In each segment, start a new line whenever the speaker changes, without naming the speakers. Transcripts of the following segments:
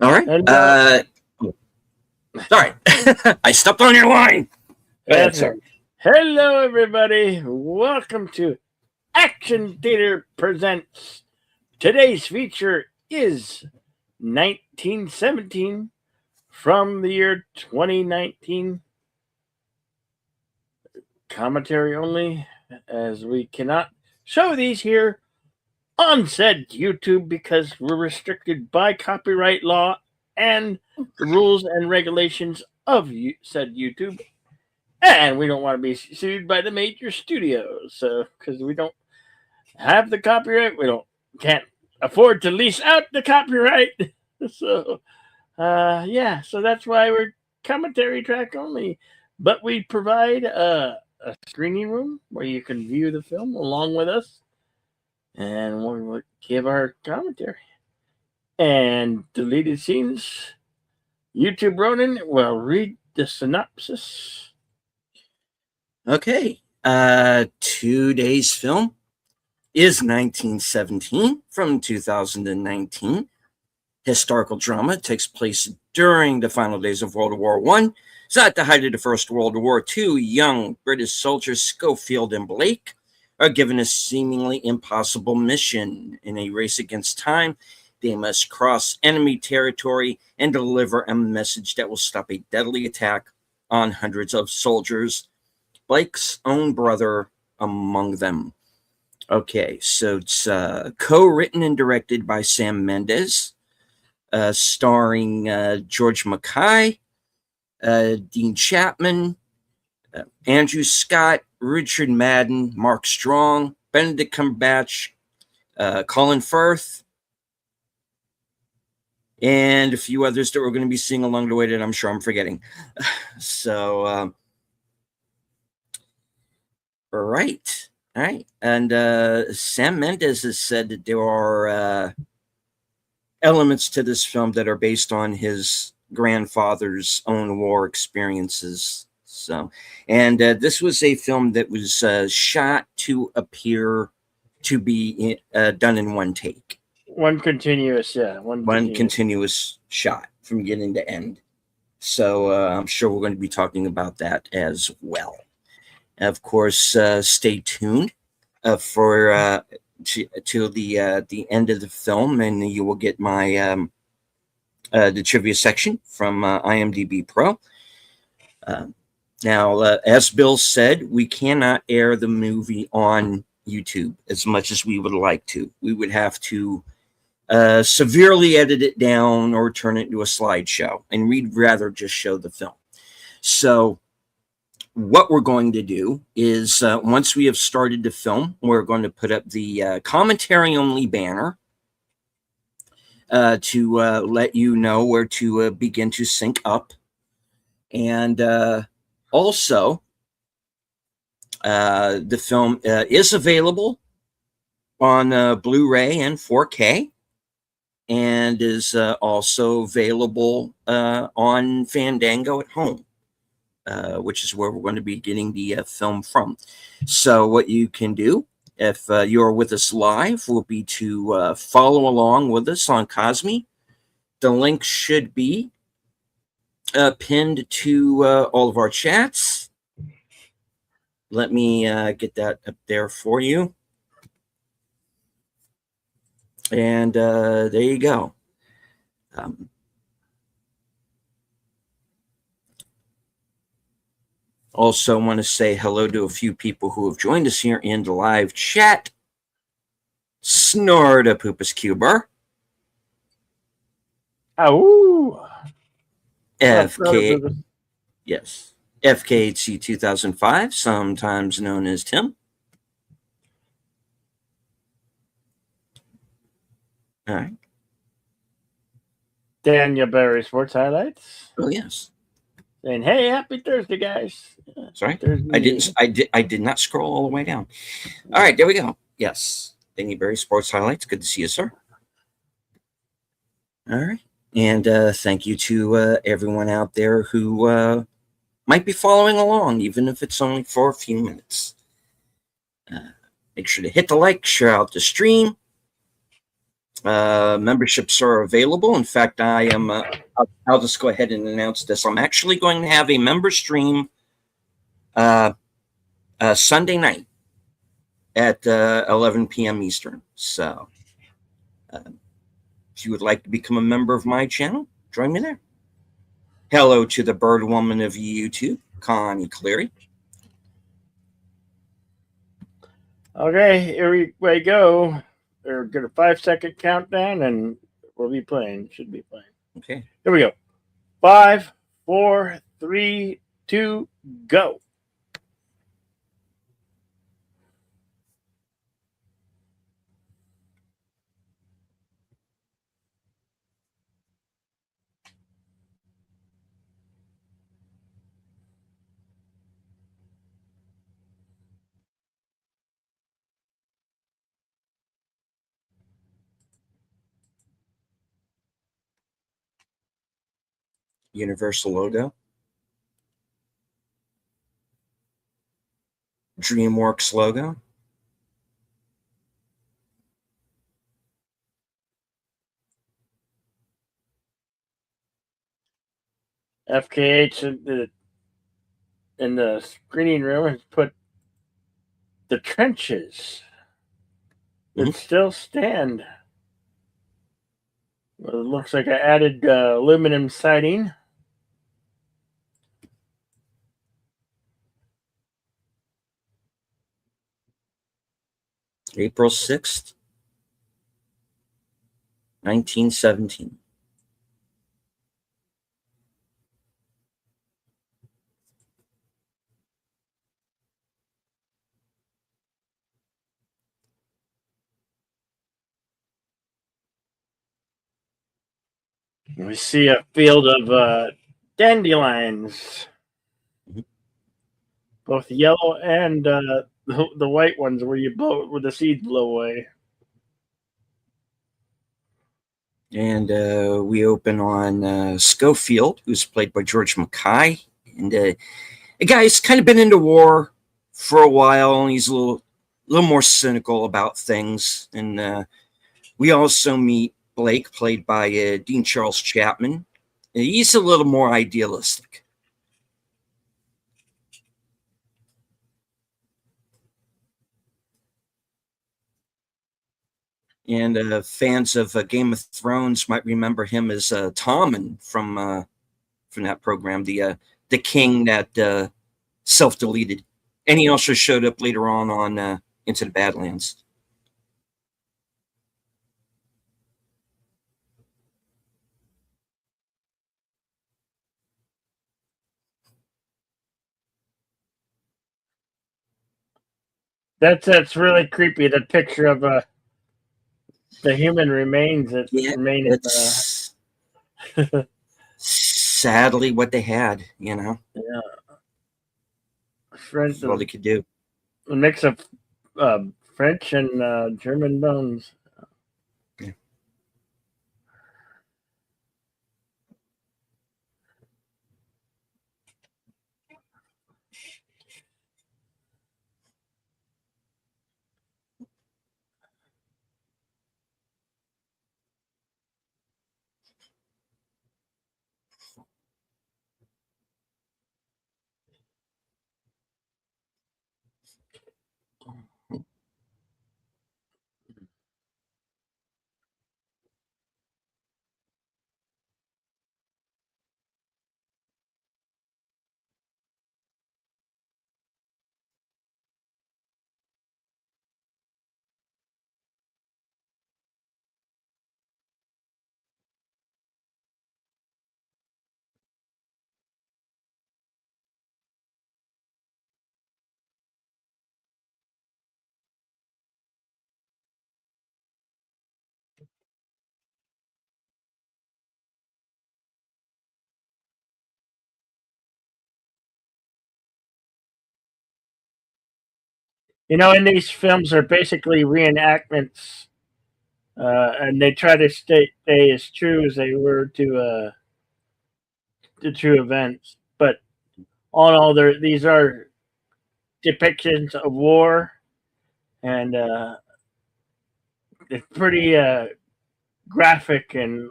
All right. Sorry. I stepped on your line. Go ahead, sir.
Hello, everybody. Welcome to Action Theater Presents. Today's feature is 1917 from the year 2019. Commentary only, as we cannot show these here on said YouTube because we're restricted by copyright law and the rules and regulations of said YouTube. And we don't want to be sued by the major studios, so because we don't have the copyright, can't afford to lease out the copyright. So, so that's why we're commentary track only. But we provide a screening room where you can view the film along with us, and we will give our commentary. And deleted scenes, YouTube Ronin will read the synopsis.
Okay. Today's film is 1917 from 2019. Historical drama takes place during the final days of World War I. So at the height of the First World War, two young British soldiers, Schofield and Blake, are given a seemingly impossible mission. In a race against time, they must cross enemy territory and deliver a message that will stop a deadly attack on hundreds of soldiers, Blake's own brother among them. Okay, so it's co-written and directed by Sam Mendes, starring George Mackay, Dean Chapman, Andrew Scott, Richard Madden, Mark Strong, Benedict Cumberbatch, Colin Firth, and a few others that we're going to be seeing along the way that I'm sure I'm forgetting. So, all right. And Sam Mendes has said that there are elements to this film that are based on his grandfather's own war experiences. So, and this was a film that was shot to appear to be done in one take.
One continuous
shot from beginning to end. So I'm sure we're going to be talking about that as well. Of course, stay tuned for till the end of the film, and you will get my the trivia section from IMDb Pro. Now, as Bill said, we cannot air the movie on YouTube as much as we would like to. We would have to severely edit it down or turn it into a slideshow, and we'd rather just show the film. So what we're going to do is once we have started the film, we're going to put up the commentary only banner to let you know where to begin to sync up. And also, the film is available on Blu-ray and 4K, and is also available on Fandango at home, which is where we're going to be getting the film from. So what you can do, if you're with us live, will be to follow along with us on Cosme. The link should be pinned to all of our chats. Let me get that up there for you. And there you go. Also want to say hello to a few people who have joined us here in the live chat. Snorda Poopus Cuber.
Oh.
FK. Yes. FKHC 2005, sometimes known as Tim. All right.
Daniel Berry Sports Highlights.
Oh, yes.
Saying, hey, happy Thursday, guys.
Sorry, Thursday. I did not scroll all the way down. All right, there we go. Yes, Daniel Berry Sports Highlights. Good to see you, sir. All right, and thank you to everyone out there who might be following along, even if it's only for a few minutes. Make sure to hit the like, share out the stream. Memberships are available. In fact, I am. I'll just go ahead and announce this. I'm actually going to have a member stream Sunday night at 11 p.m. Eastern. So, if you would like to become a member of my channel, join me there. Hello to the bird woman of YouTube, Connie Cleary.
Okay, here we go. We're going to 5-second countdown, and we'll be playing. Should be playing.
Okay.
Here we go. 5, 4, 3, 2, go.
Universal logo. DreamWorks logo.
FKH in the screening room has put the trenches that still stand. Well, it looks like I added aluminum siding.
April 6th, 1917.
We see a field of dandelions, both yellow and the white ones where you blow where the seeds blow away.
And we open on Schofield, who's played by George Mackay. And a guy's kind of been into war for a while, and he's a little more cynical about things. And we also meet Blake, played by Dean Charles Chapman. And he's a little more idealistic. And fans of Game of Thrones might remember him as Tommen from that program, the king that self-deleted. And he also showed up later on Into the Badlands.
That's really creepy. The picture of the human remains that remain.
It's sadly what they had, you know.
Yeah.
That's all they could do.
A mix of French and German bones.
Yeah.
You know, and these films are basically reenactments, and they try to stay as true as they were to the true events. But all in all, these are depictions of war, and it's pretty graphic, and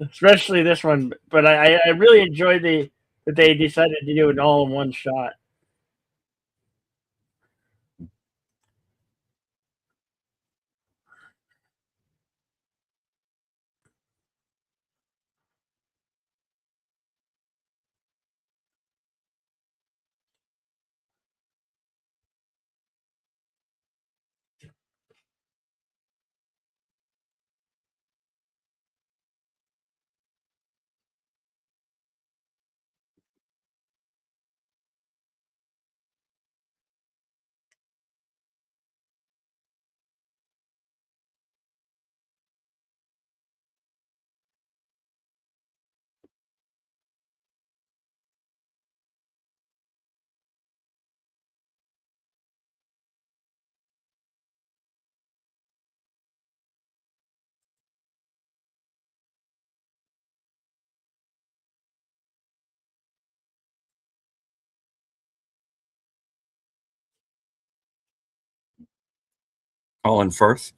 especially this one. But I really enjoyed that they decided to do it all in one shot.
Colin Firth.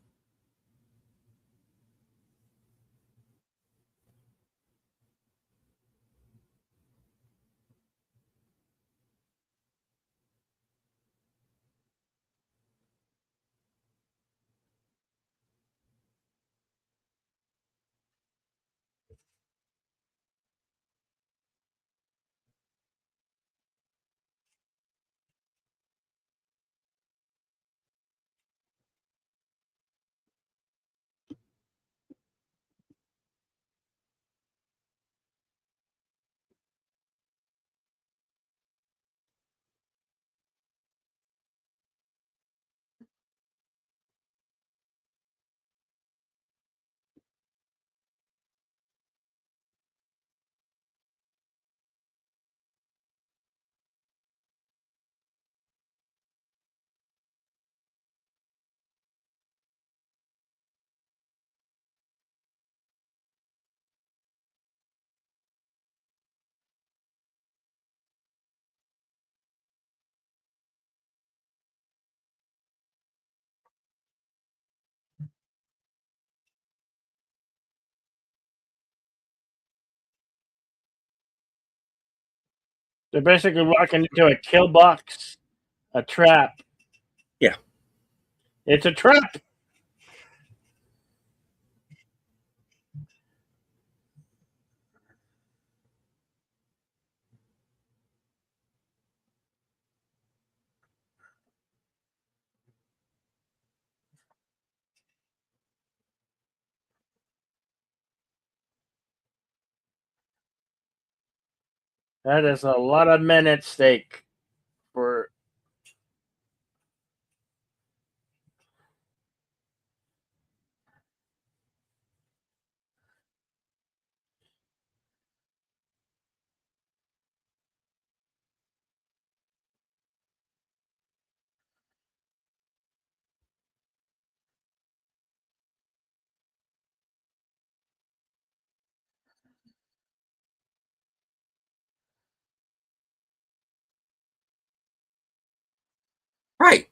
They're basically walking into a kill box, a trap.
Yeah.
It's a trap. That is a lot of men at stake for.
Right.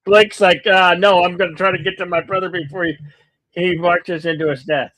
Blake's like, no, I'm going to try to get to my brother before he marches into his death.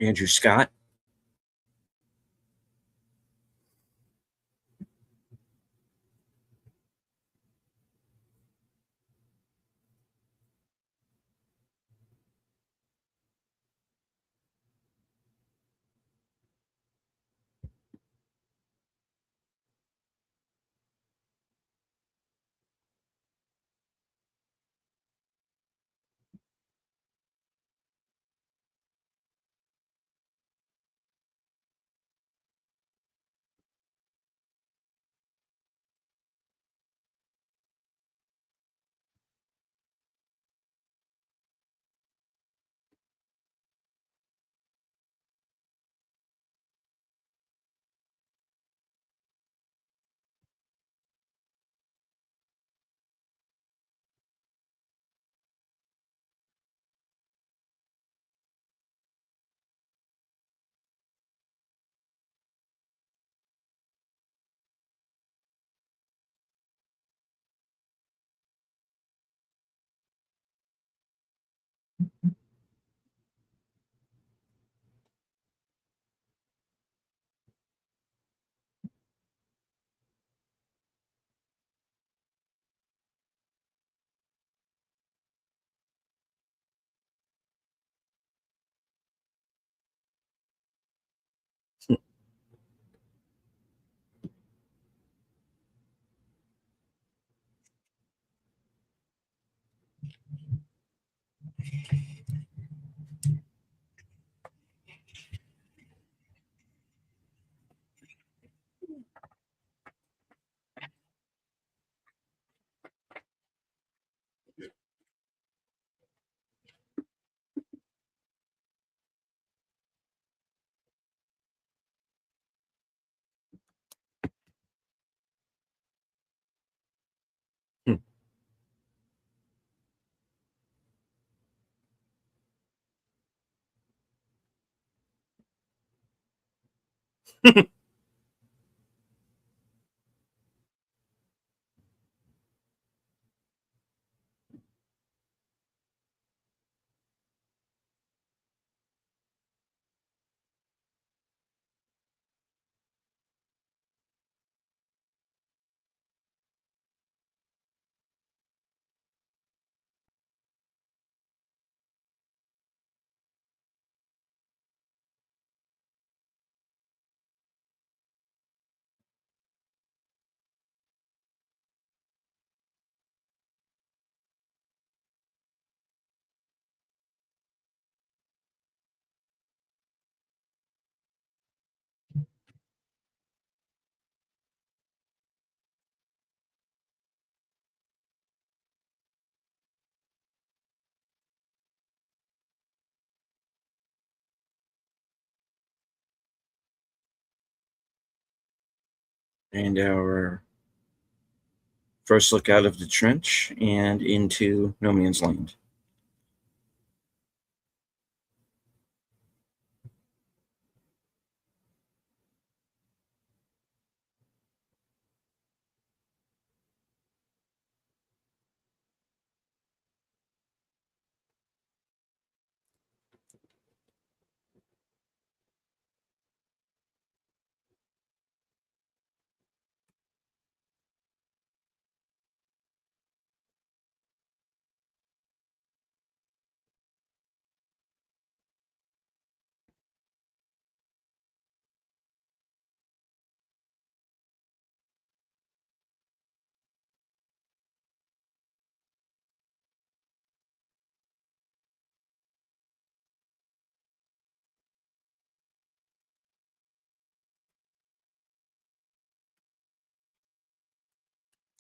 Andrew Scott. Hmm. And our first look out of the trench and into no man's land.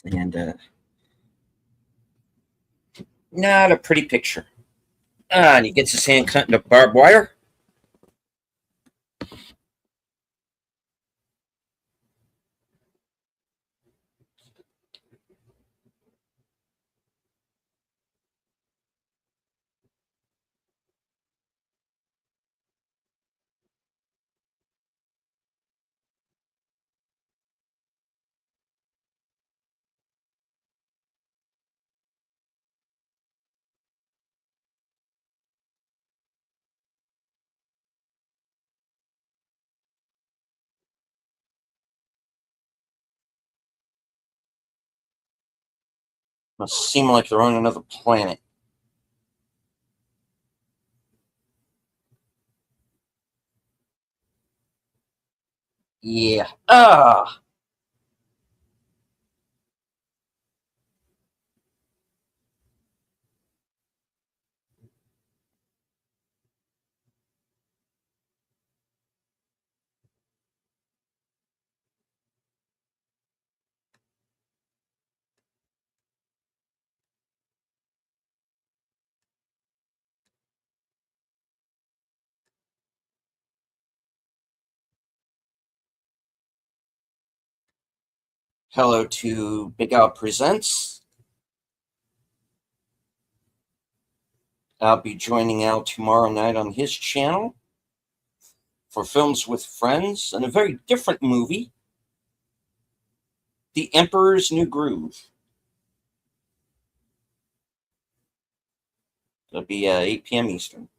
And not a pretty picture. And he gets his hand cut into barbed wire. Must seem like they're on another planet. Yeah. Ah. Hello to Big Al Presents. I'll be joining Al tomorrow night on his channel for Films with Friends and a very different movie, The Emperor's New Groove. It'll be 8 p.m. Eastern.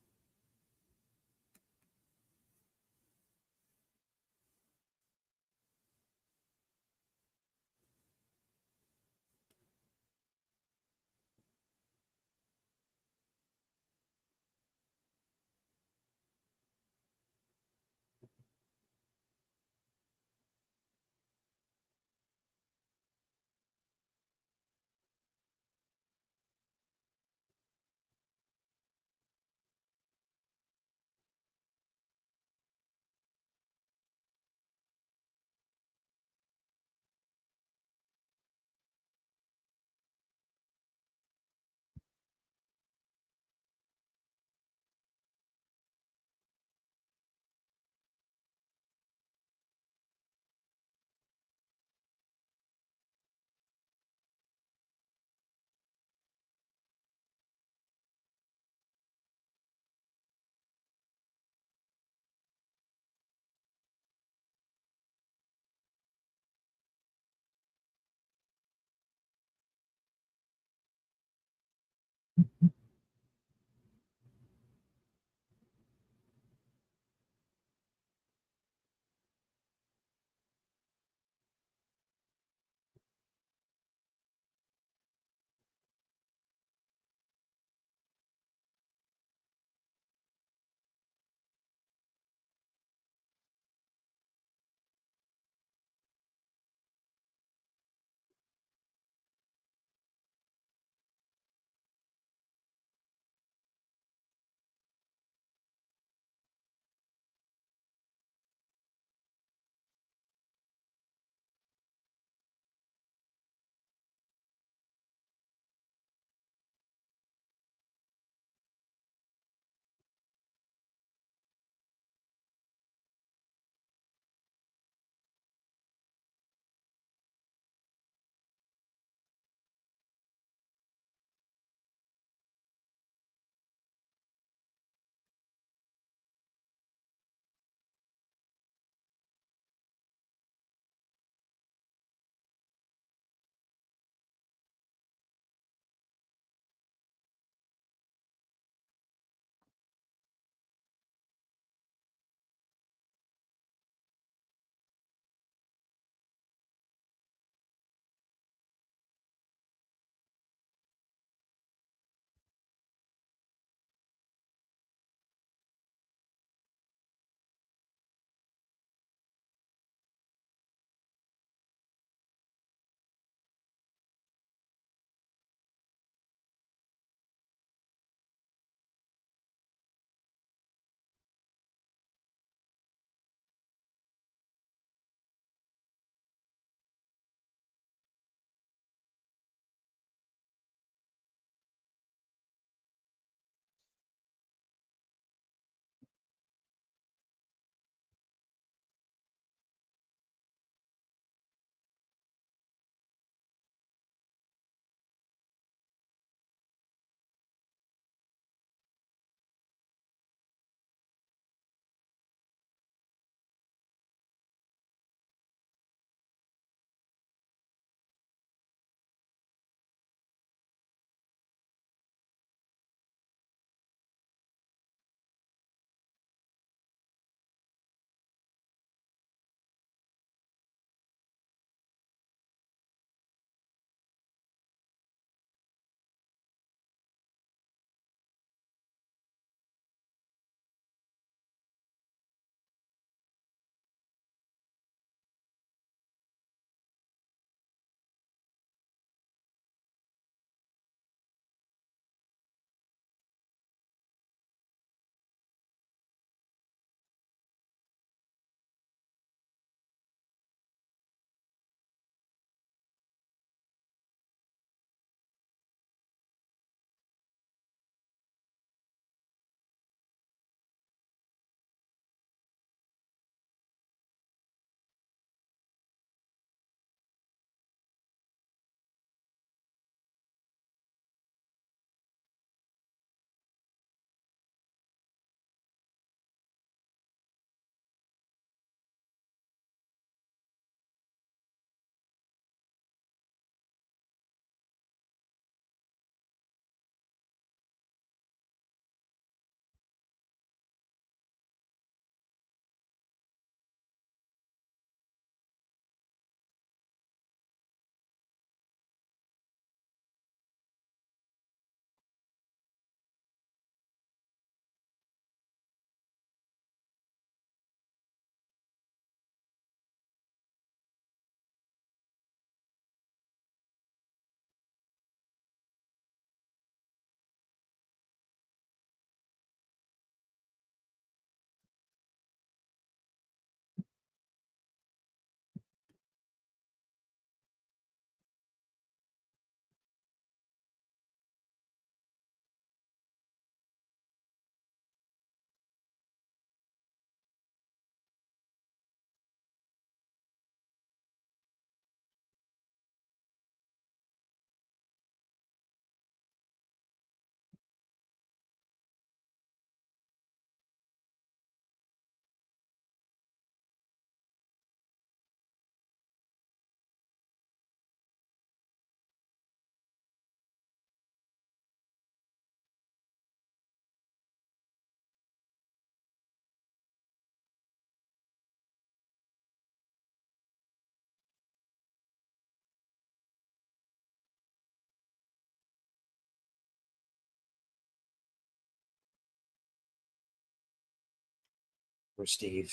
for Steve.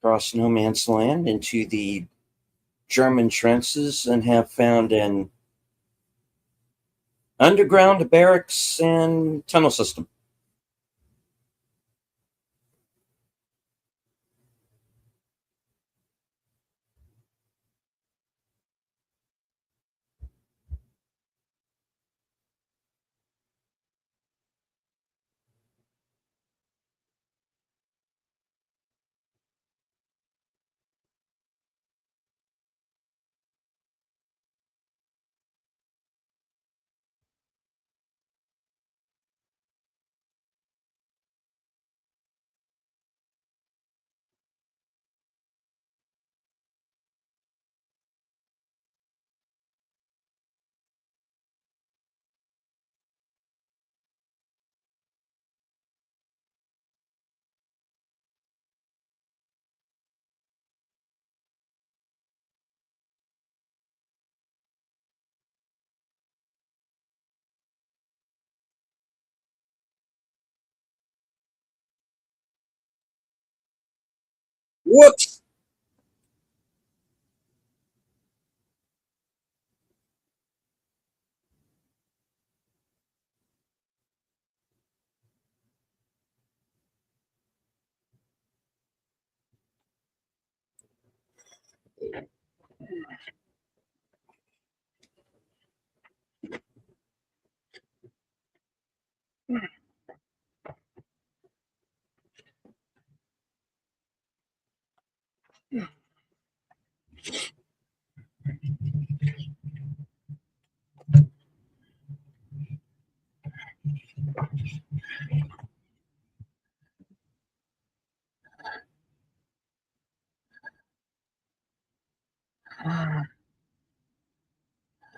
Cross no man's land into the German trenches and have found an underground barracks and tunnel system. Whoops!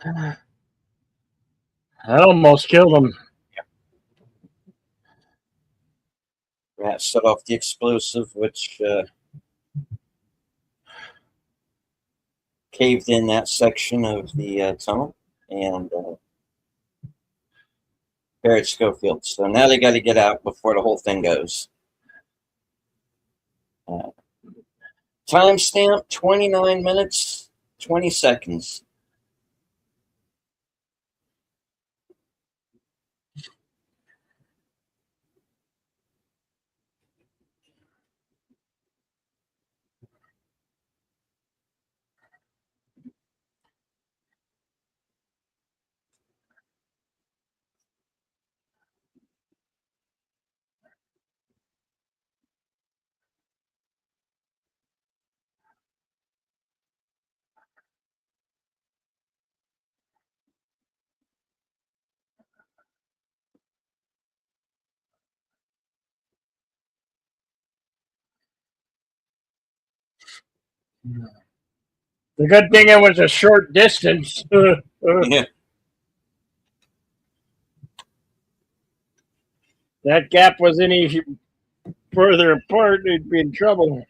That almost killed him.
Rat set off the explosive, which caved in that section of the tunnel and buried Schofield. So now they got to get out before the whole thing goes. Timestamp 29 minutes, 20 seconds.
The good thing it was a short distance.
Yeah.
That gap was any further apart, they'd be in trouble.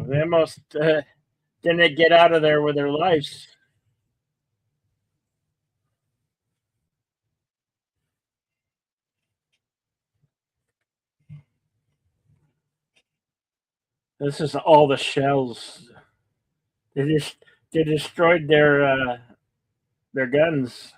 They almost didn't get out of there with their lives. This is all the shells. They destroyed their guns.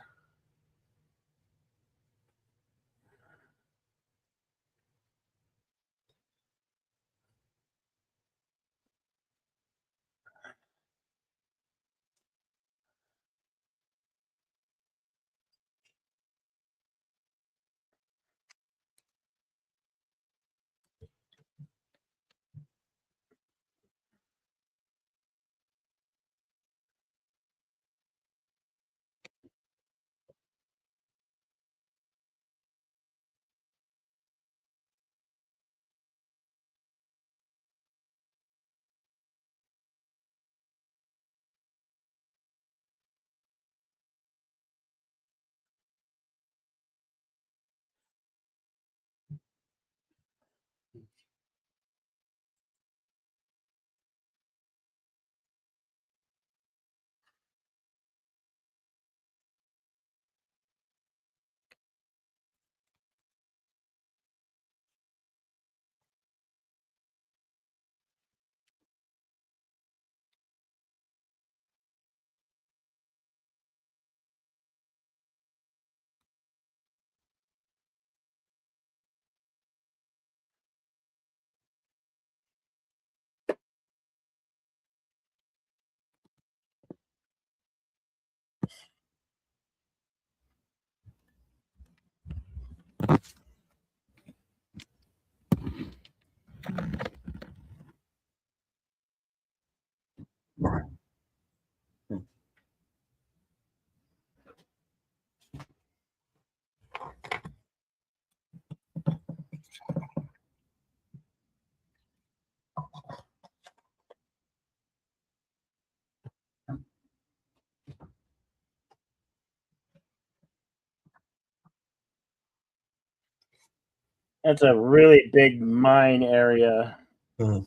That's a really big mine area.
Hmm.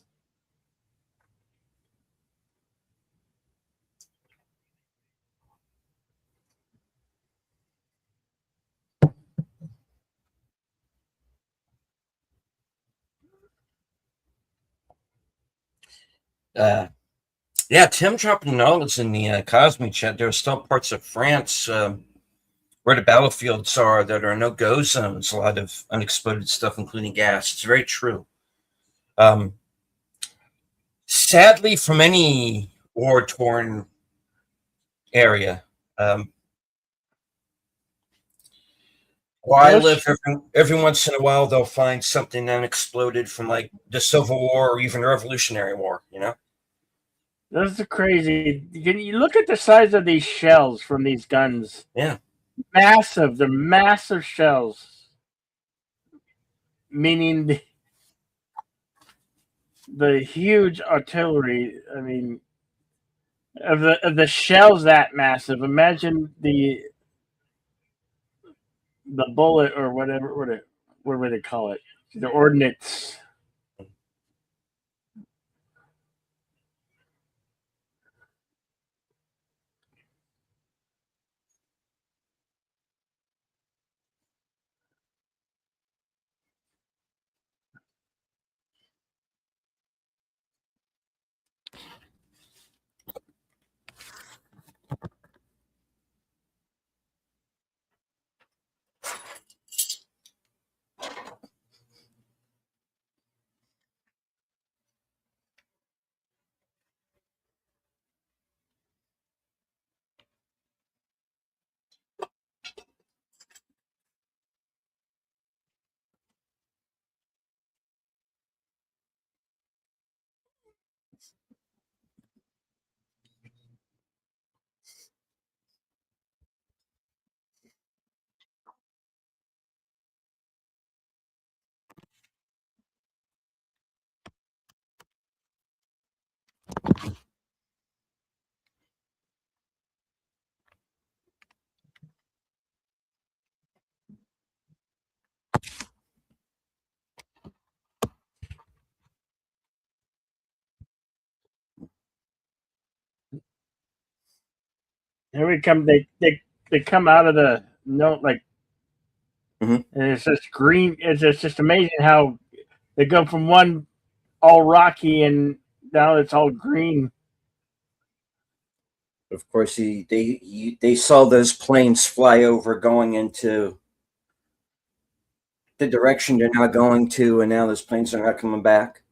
Uh, yeah, Tim dropping knowledge in the Cosme chat. There are still parts of France where the battlefields are that are no-go zones. A lot of unexploded stuff, including gas. It's very true. Um, Sadly, from any war-torn area, um, where I live,
Most
every once in a while they'll find something unexploded from like the Civil War or even the Revolutionary War. You know?
Those are crazy. Can you look at the size of these shells from these guns?
Yeah.
Massive. They're massive shells. Meaning the huge artillery. I mean, of the shells that massive. Imagine the bullet or whatever. What would they call it? The ordnance. Here we come. They come out of the no like,
Mhm.
and it's just green. It's just amazing how they go from one all rocky and now it's all green.
Of course, they saw those planes fly over going into the direction they're not going to, and now those planes are not coming back.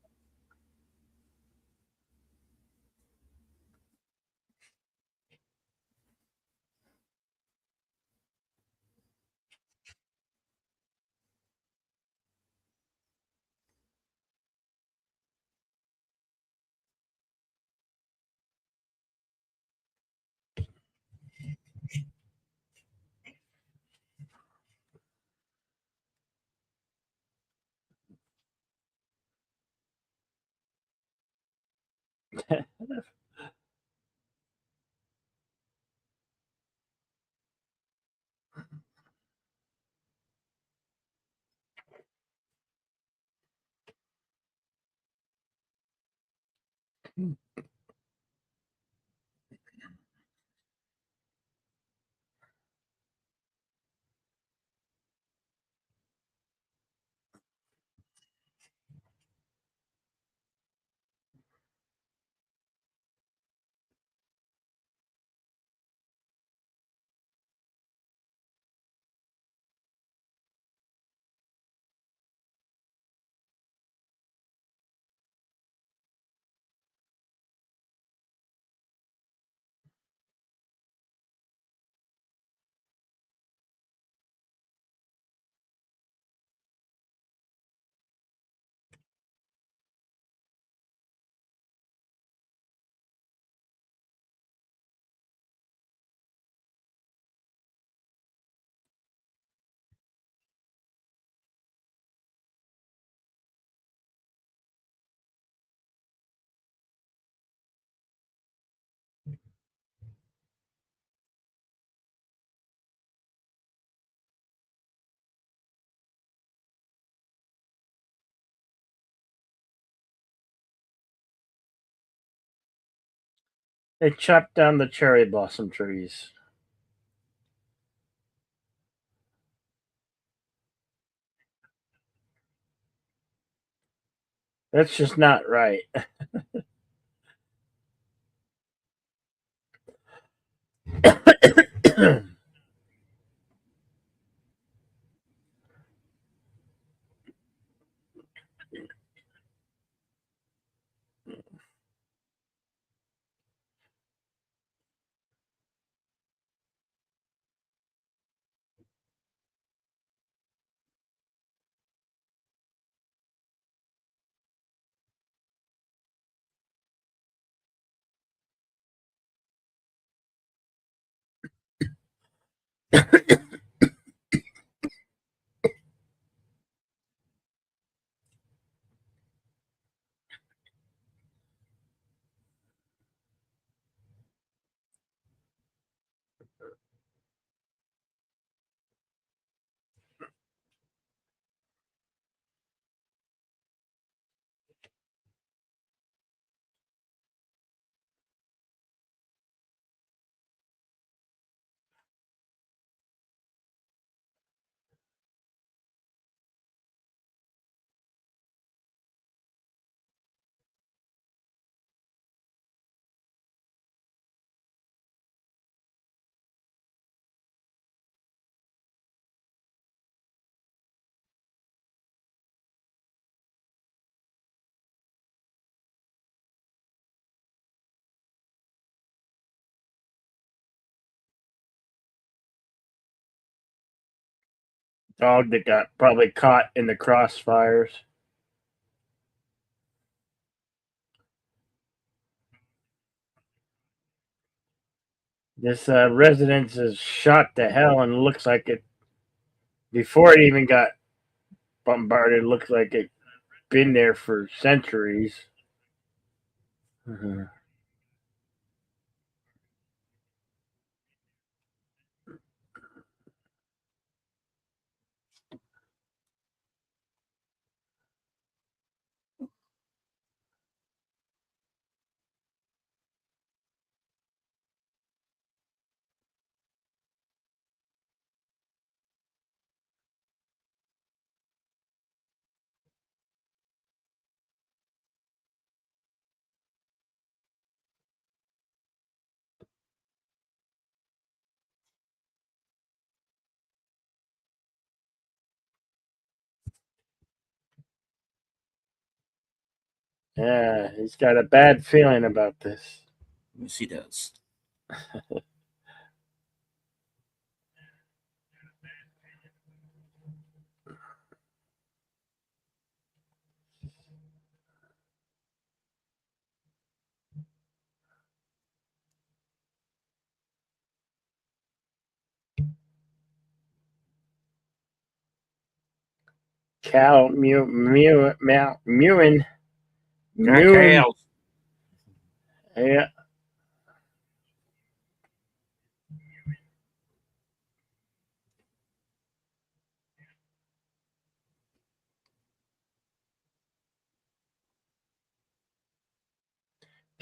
They chopped down the cherry blossom trees. That's just not right. Dog that got probably caught in the crossfires. This residence is shot to hell and looks like it, before it even got bombarded, looks like it been there for centuries. Mhm. Yeah, he's got a bad feeling about this.
Yes, he does.
Cow mewing.
Cows.
Yeah,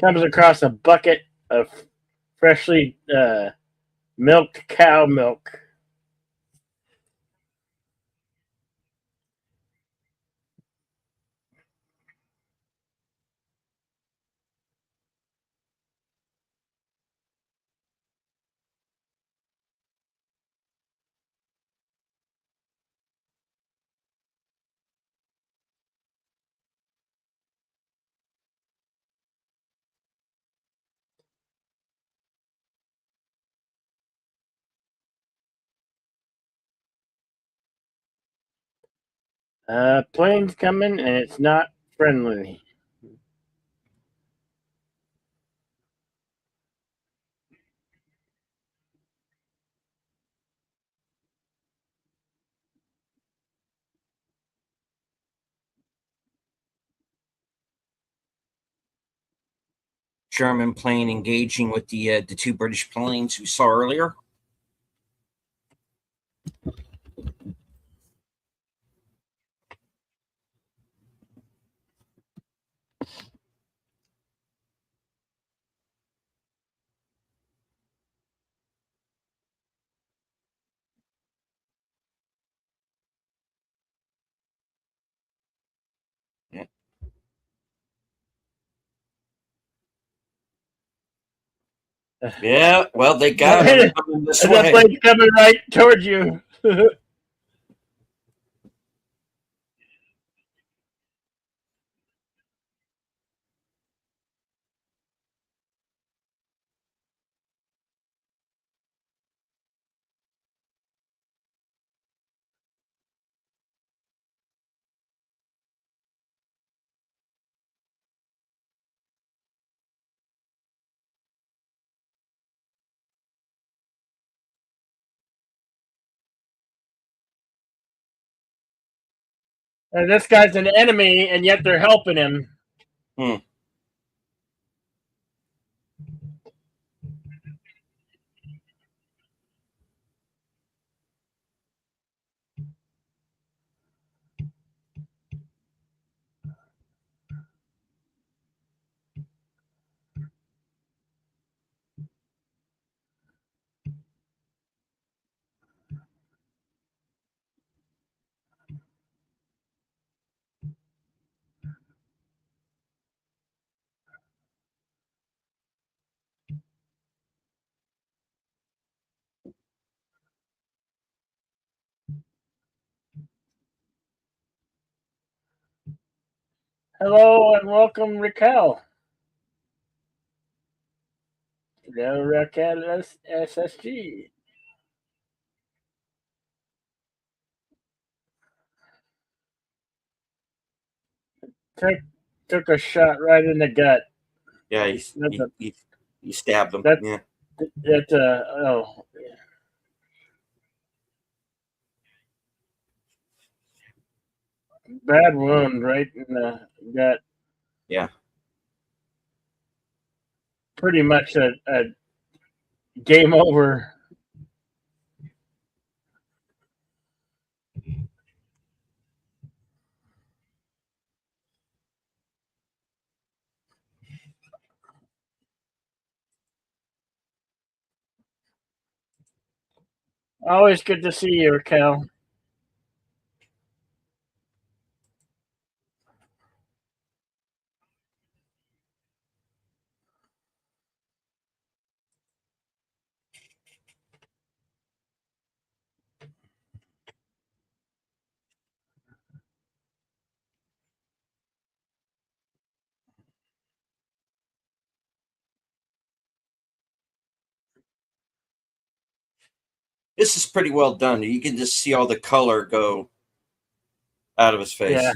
comes across a bucket of freshly milked cow milk. Plane's coming and it's not friendly.
German plane engaging with the two British planes we saw earlier. Yeah, well, they got him
And
coming this
the
way.
plane's coming right towards you. And this guy's an enemy, and yet they're helping him.
Hmm.
Hello and welcome, Raquel. Hello, Raquel SSG. Took, took a shot right in the gut.
Yeah,
That's a
he stabbed him.
that
Yeah.
that oh, bad wound right in the gut.
Yeah.
Pretty much a game over. Always good to see you, Raquel.
This is pretty well done. You can just see all the color go out of his
Yeah.
face.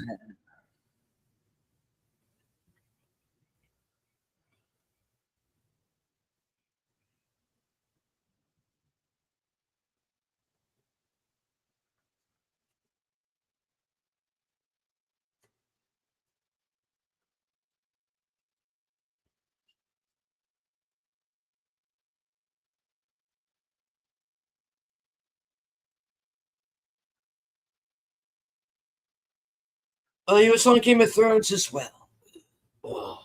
Oh, he was on Game of Thrones as well. Oh.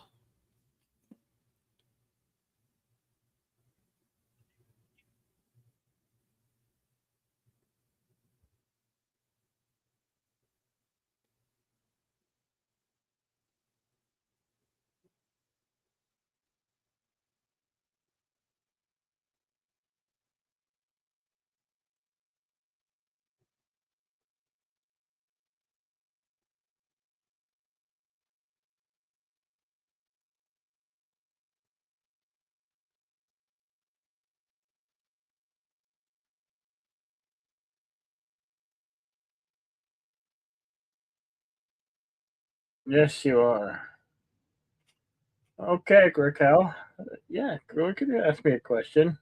Yes, you are. Okay, Raquel. Yeah, go could you ask me a question?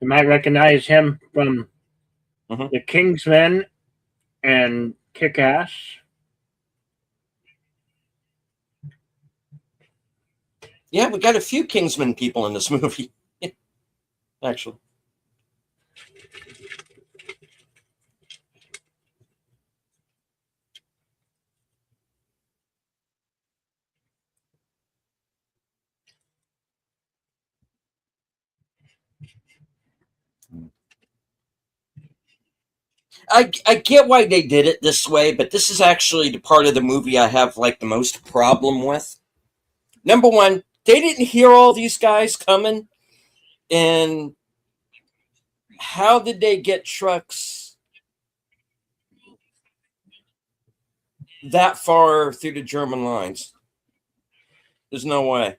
You might recognize him from
Mhm.
the Kingsmen and Kick-Ass.
Yeah, we got a few Kingsman people in this movie, actually. I get why they did it this way, but this is actually the part of the movie I have like the most problem with. Number one, they didn't hear all these guys coming, and How did they get trucks that far through the German lines? There's no way.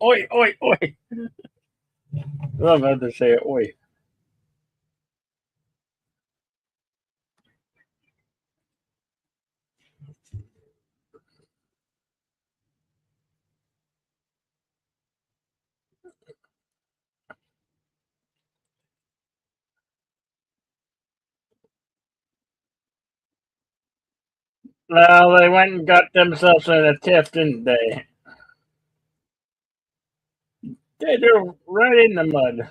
Oi, oi, oi. Love how to say it, oi. Well, they went and got themselves in a tiff, didn't they? They're right in the mud.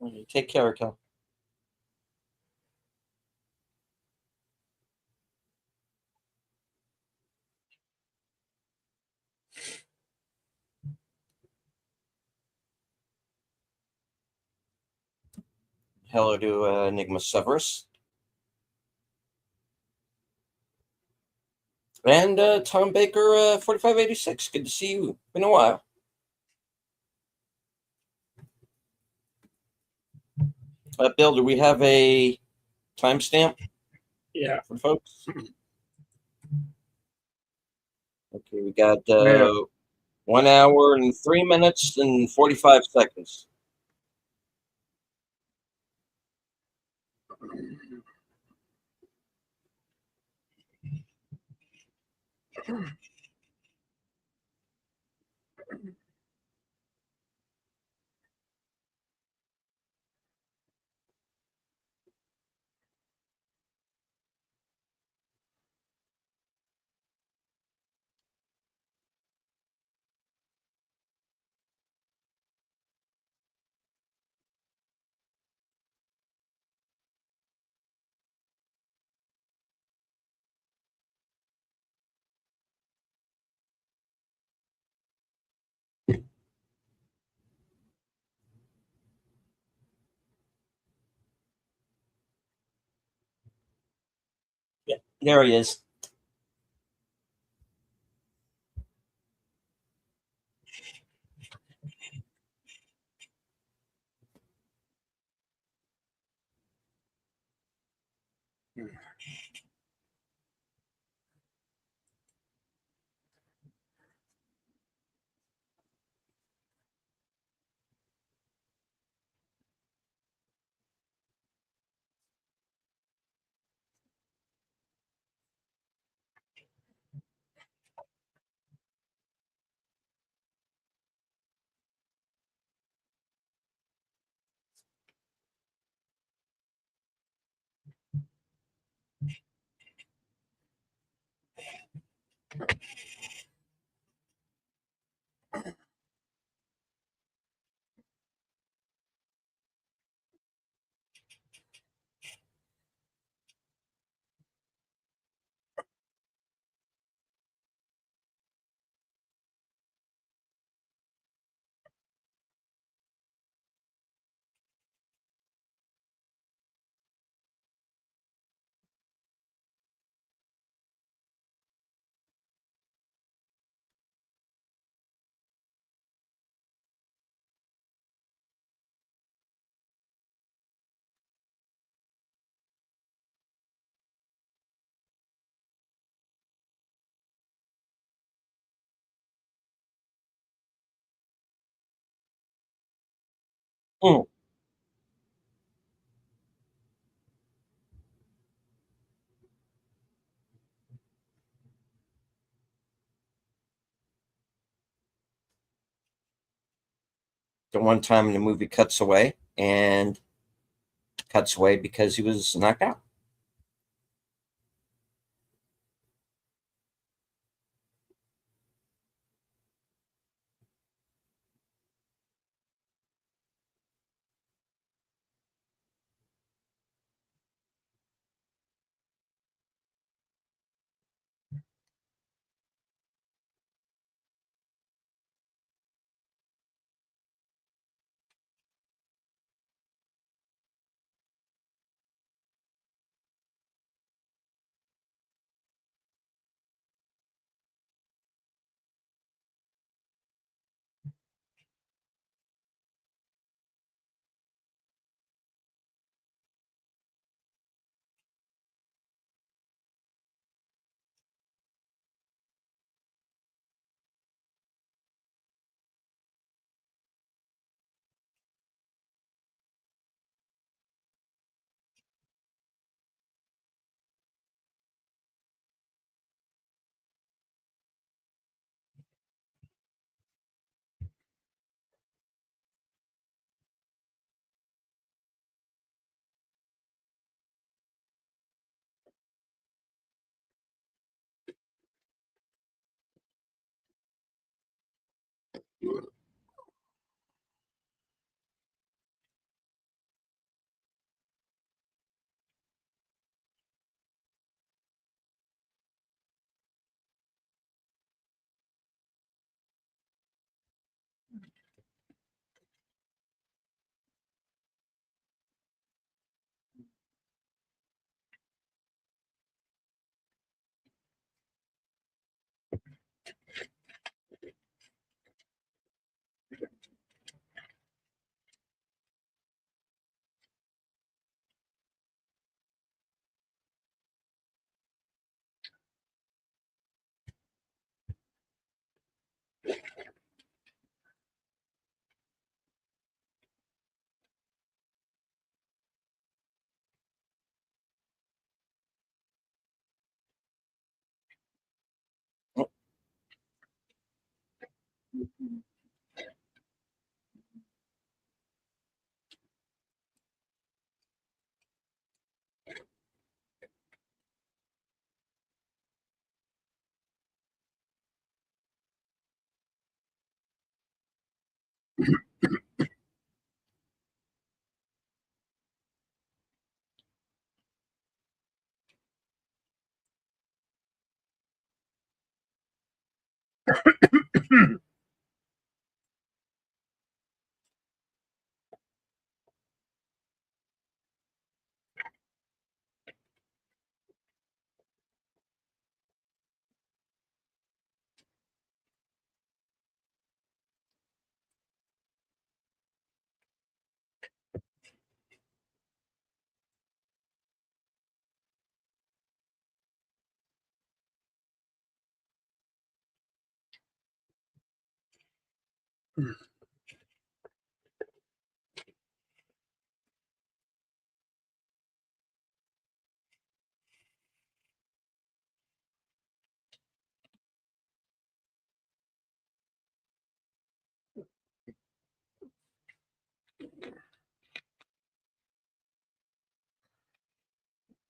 Okay, take care, Kel. Hello to Enigma Severus. And Tom Baker, 4586. Good to see you. Been a while. Bill, do we have a timestamp
Yeah.
for folks? Okay, we got
Yeah.
1 hour and 3 minutes and 45 seconds. Yeah, there he is. Mm. The one time the movie cuts away and cuts away because he was knocked out.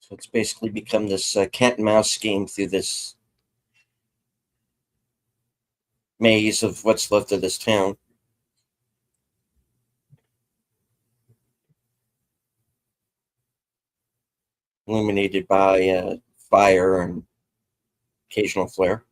So it's basically become this cat and mouse game through this maze of what's left of this town. Illuminated by fire and occasional flare.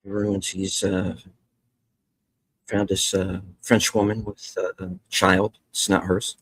ruins. He's found this French woman with a child. It's not hers.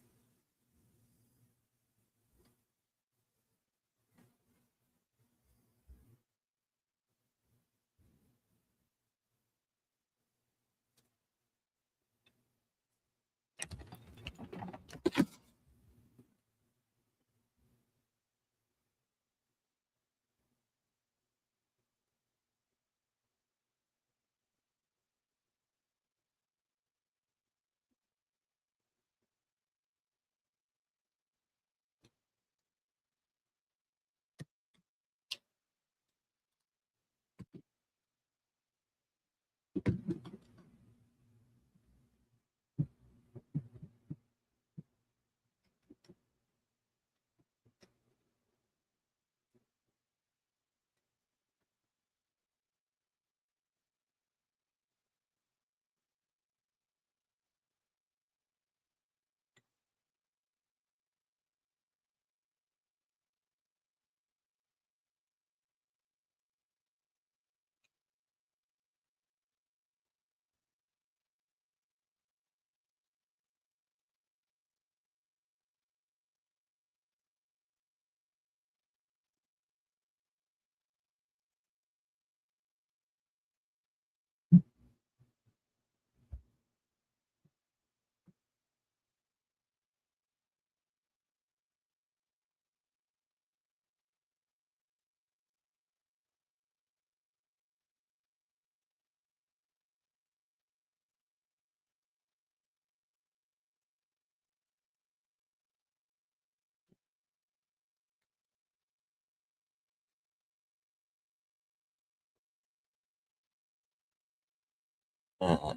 Uh,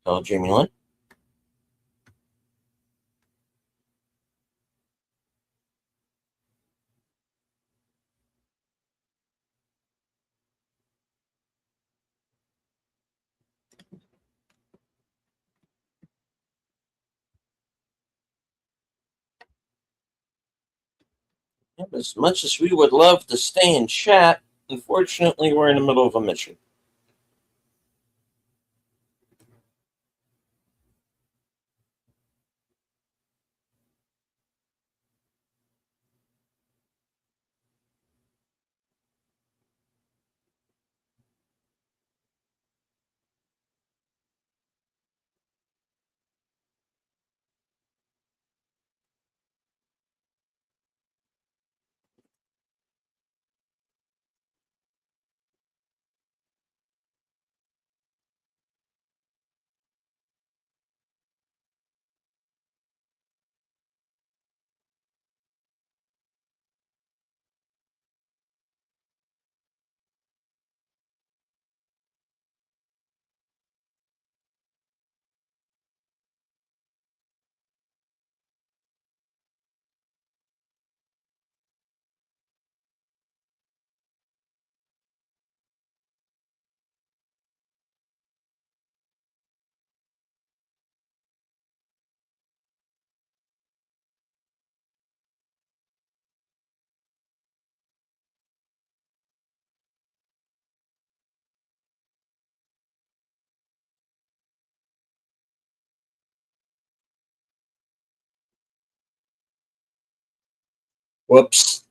Hello, Jamie Lynn. As much as we would love to stay in chat, unfortunately, we're in the middle of a mission. Whoops.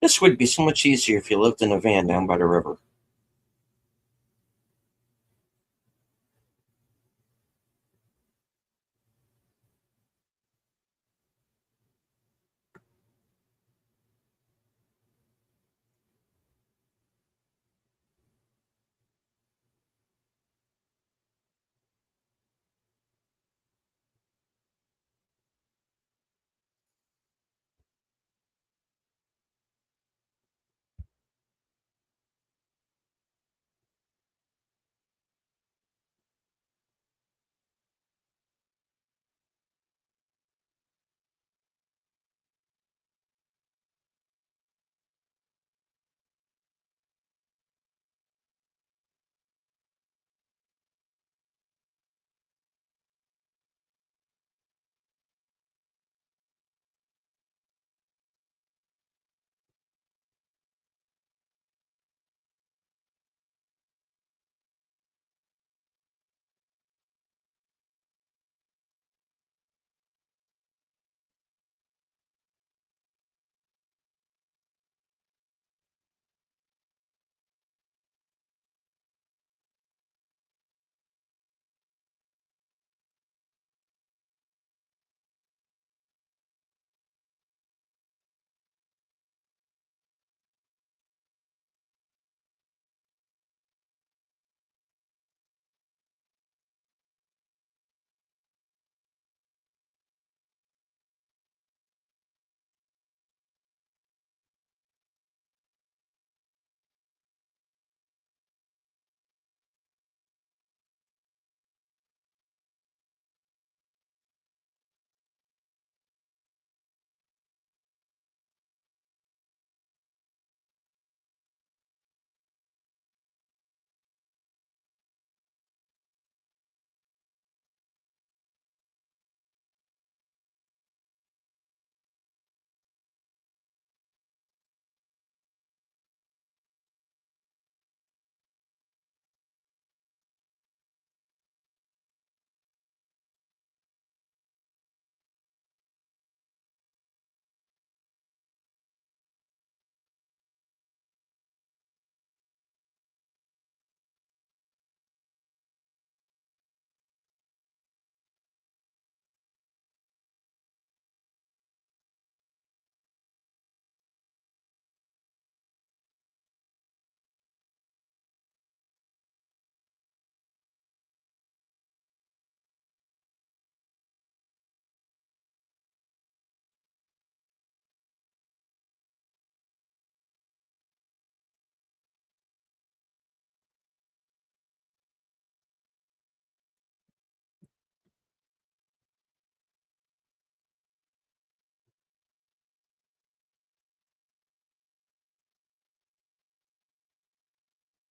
This would be so much easier if you lived in a van down by the river.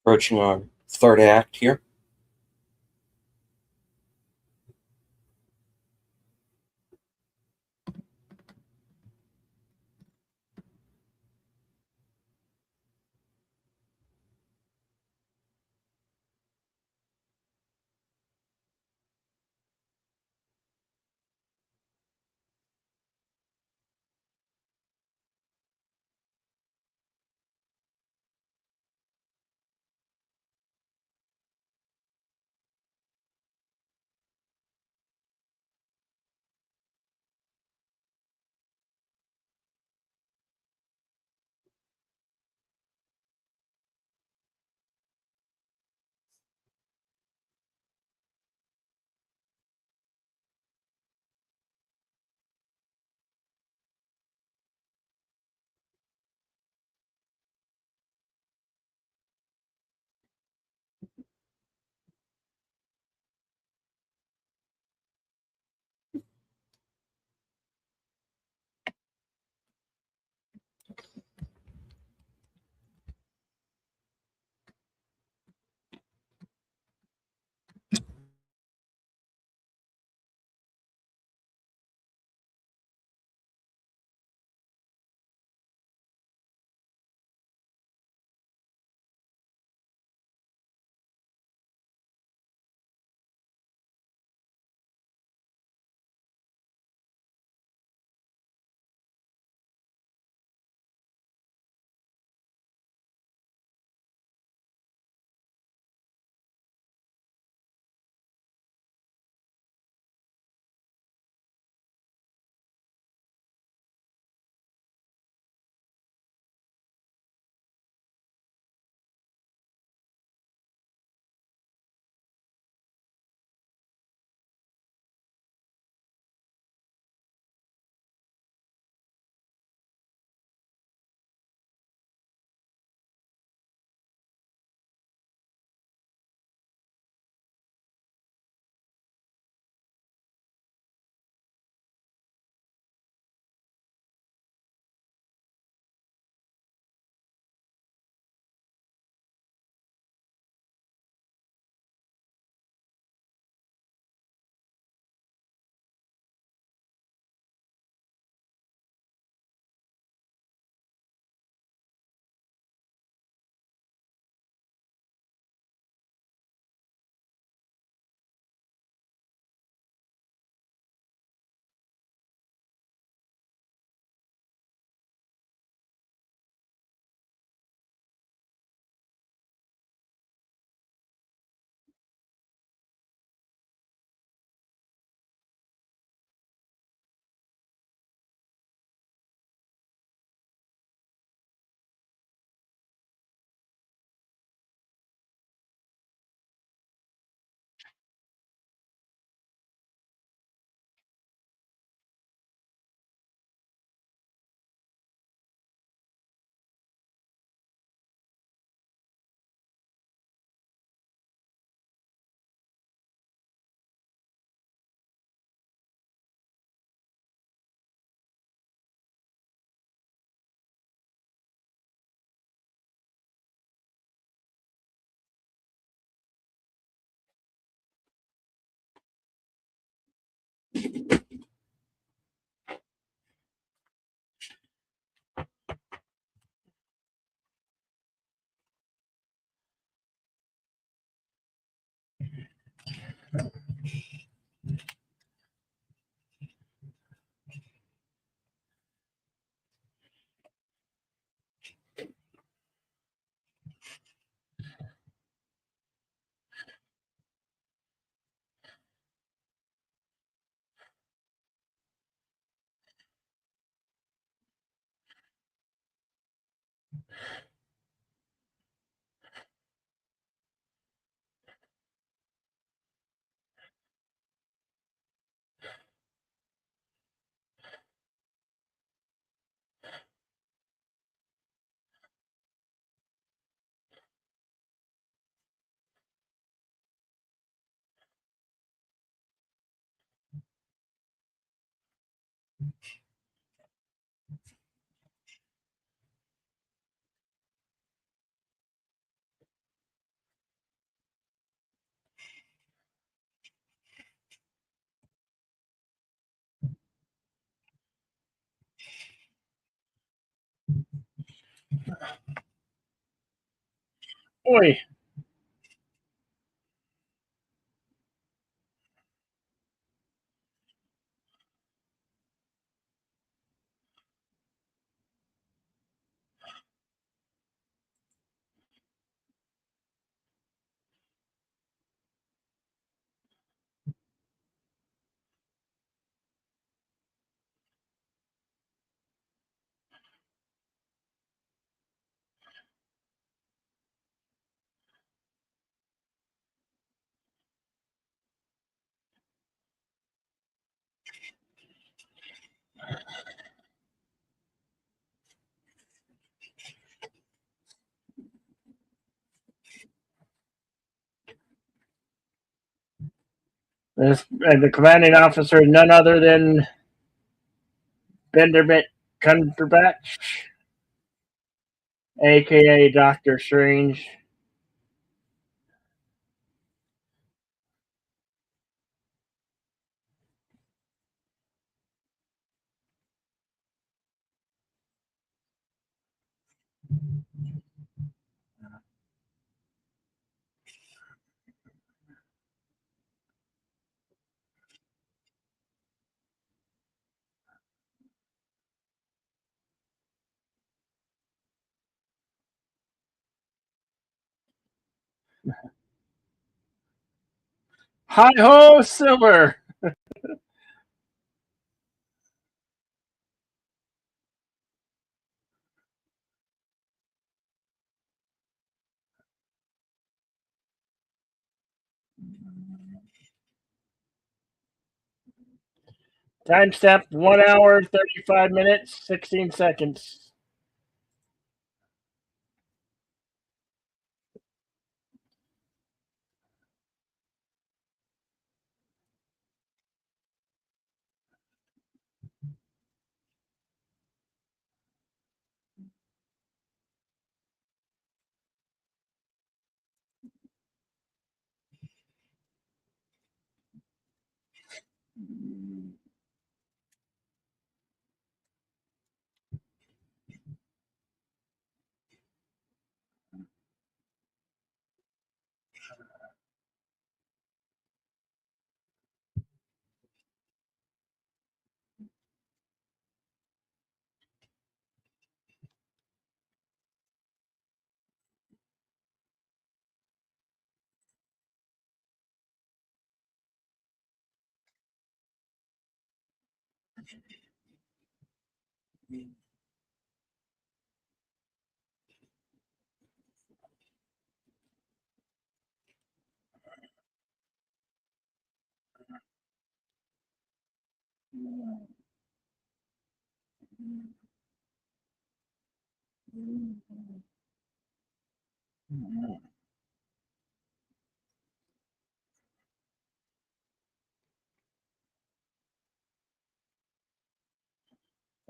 Approaching our third act here.
Oi. The commanding officer is none other than Bendermit Cumberbatch, aka Doctor Strange. Hi ho, Silver! Timestamp 1 hour, 35 minutes, 16 seconds.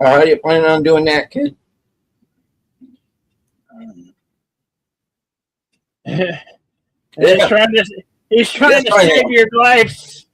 How are you planning on doing that, kid?
He's trying to
That's
save
fine.
your lives.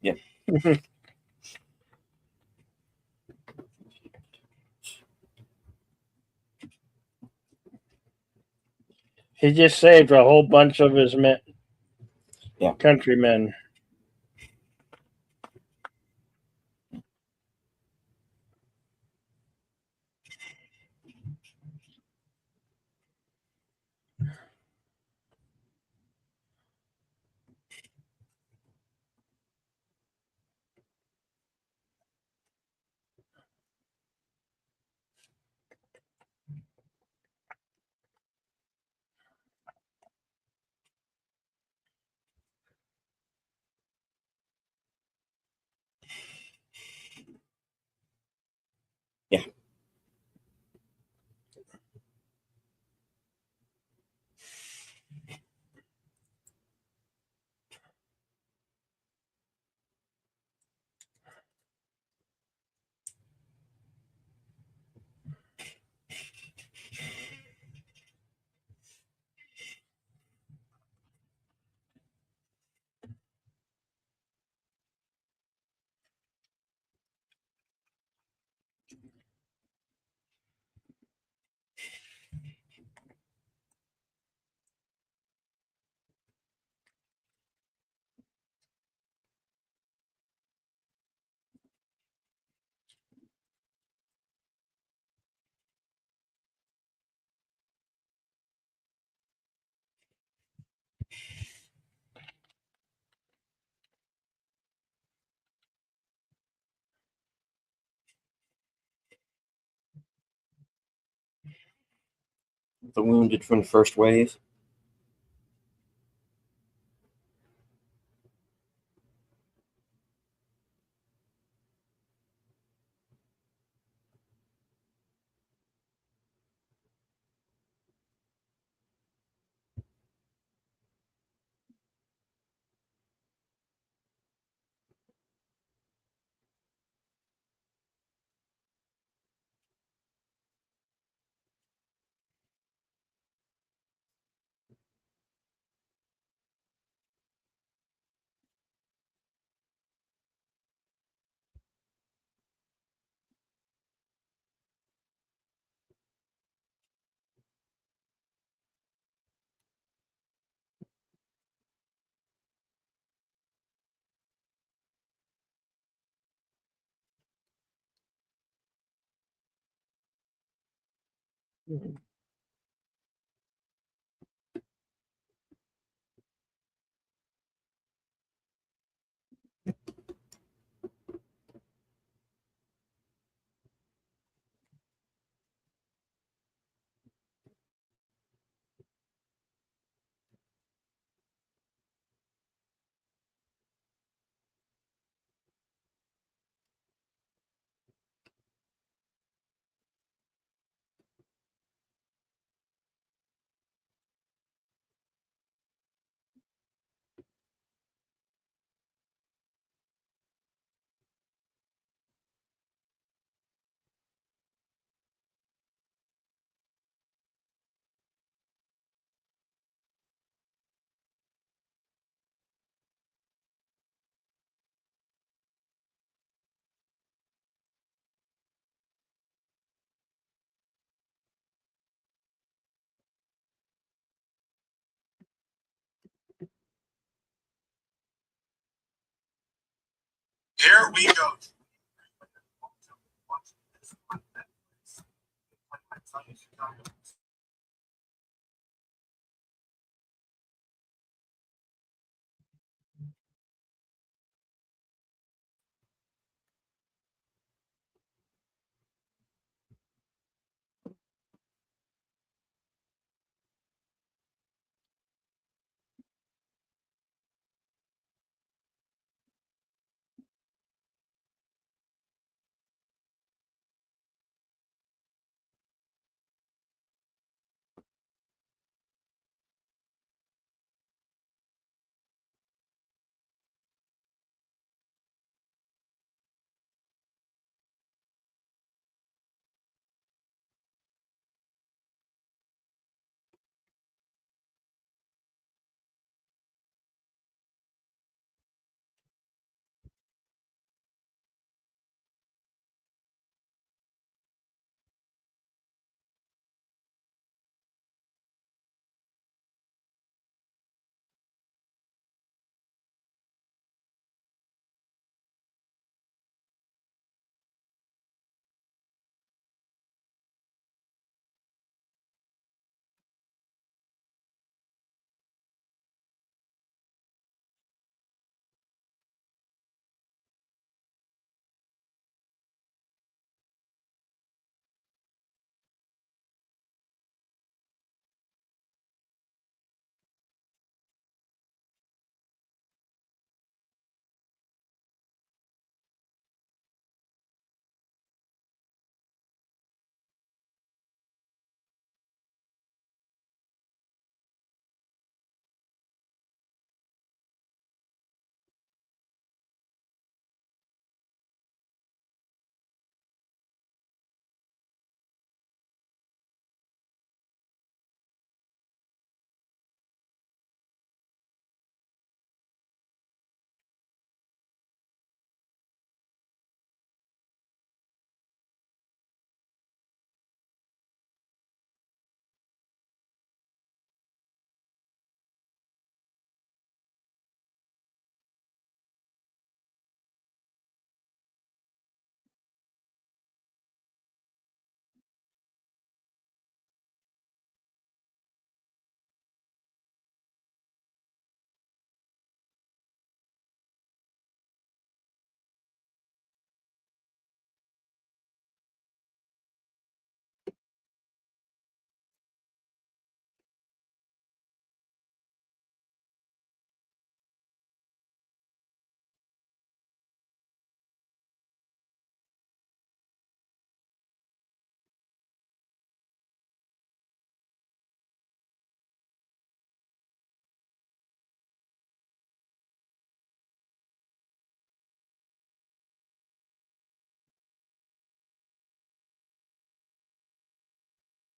Yeah.
He just saved a whole bunch of his
Yeah.
countrymen.
the wounded from the first wave.
Here we go.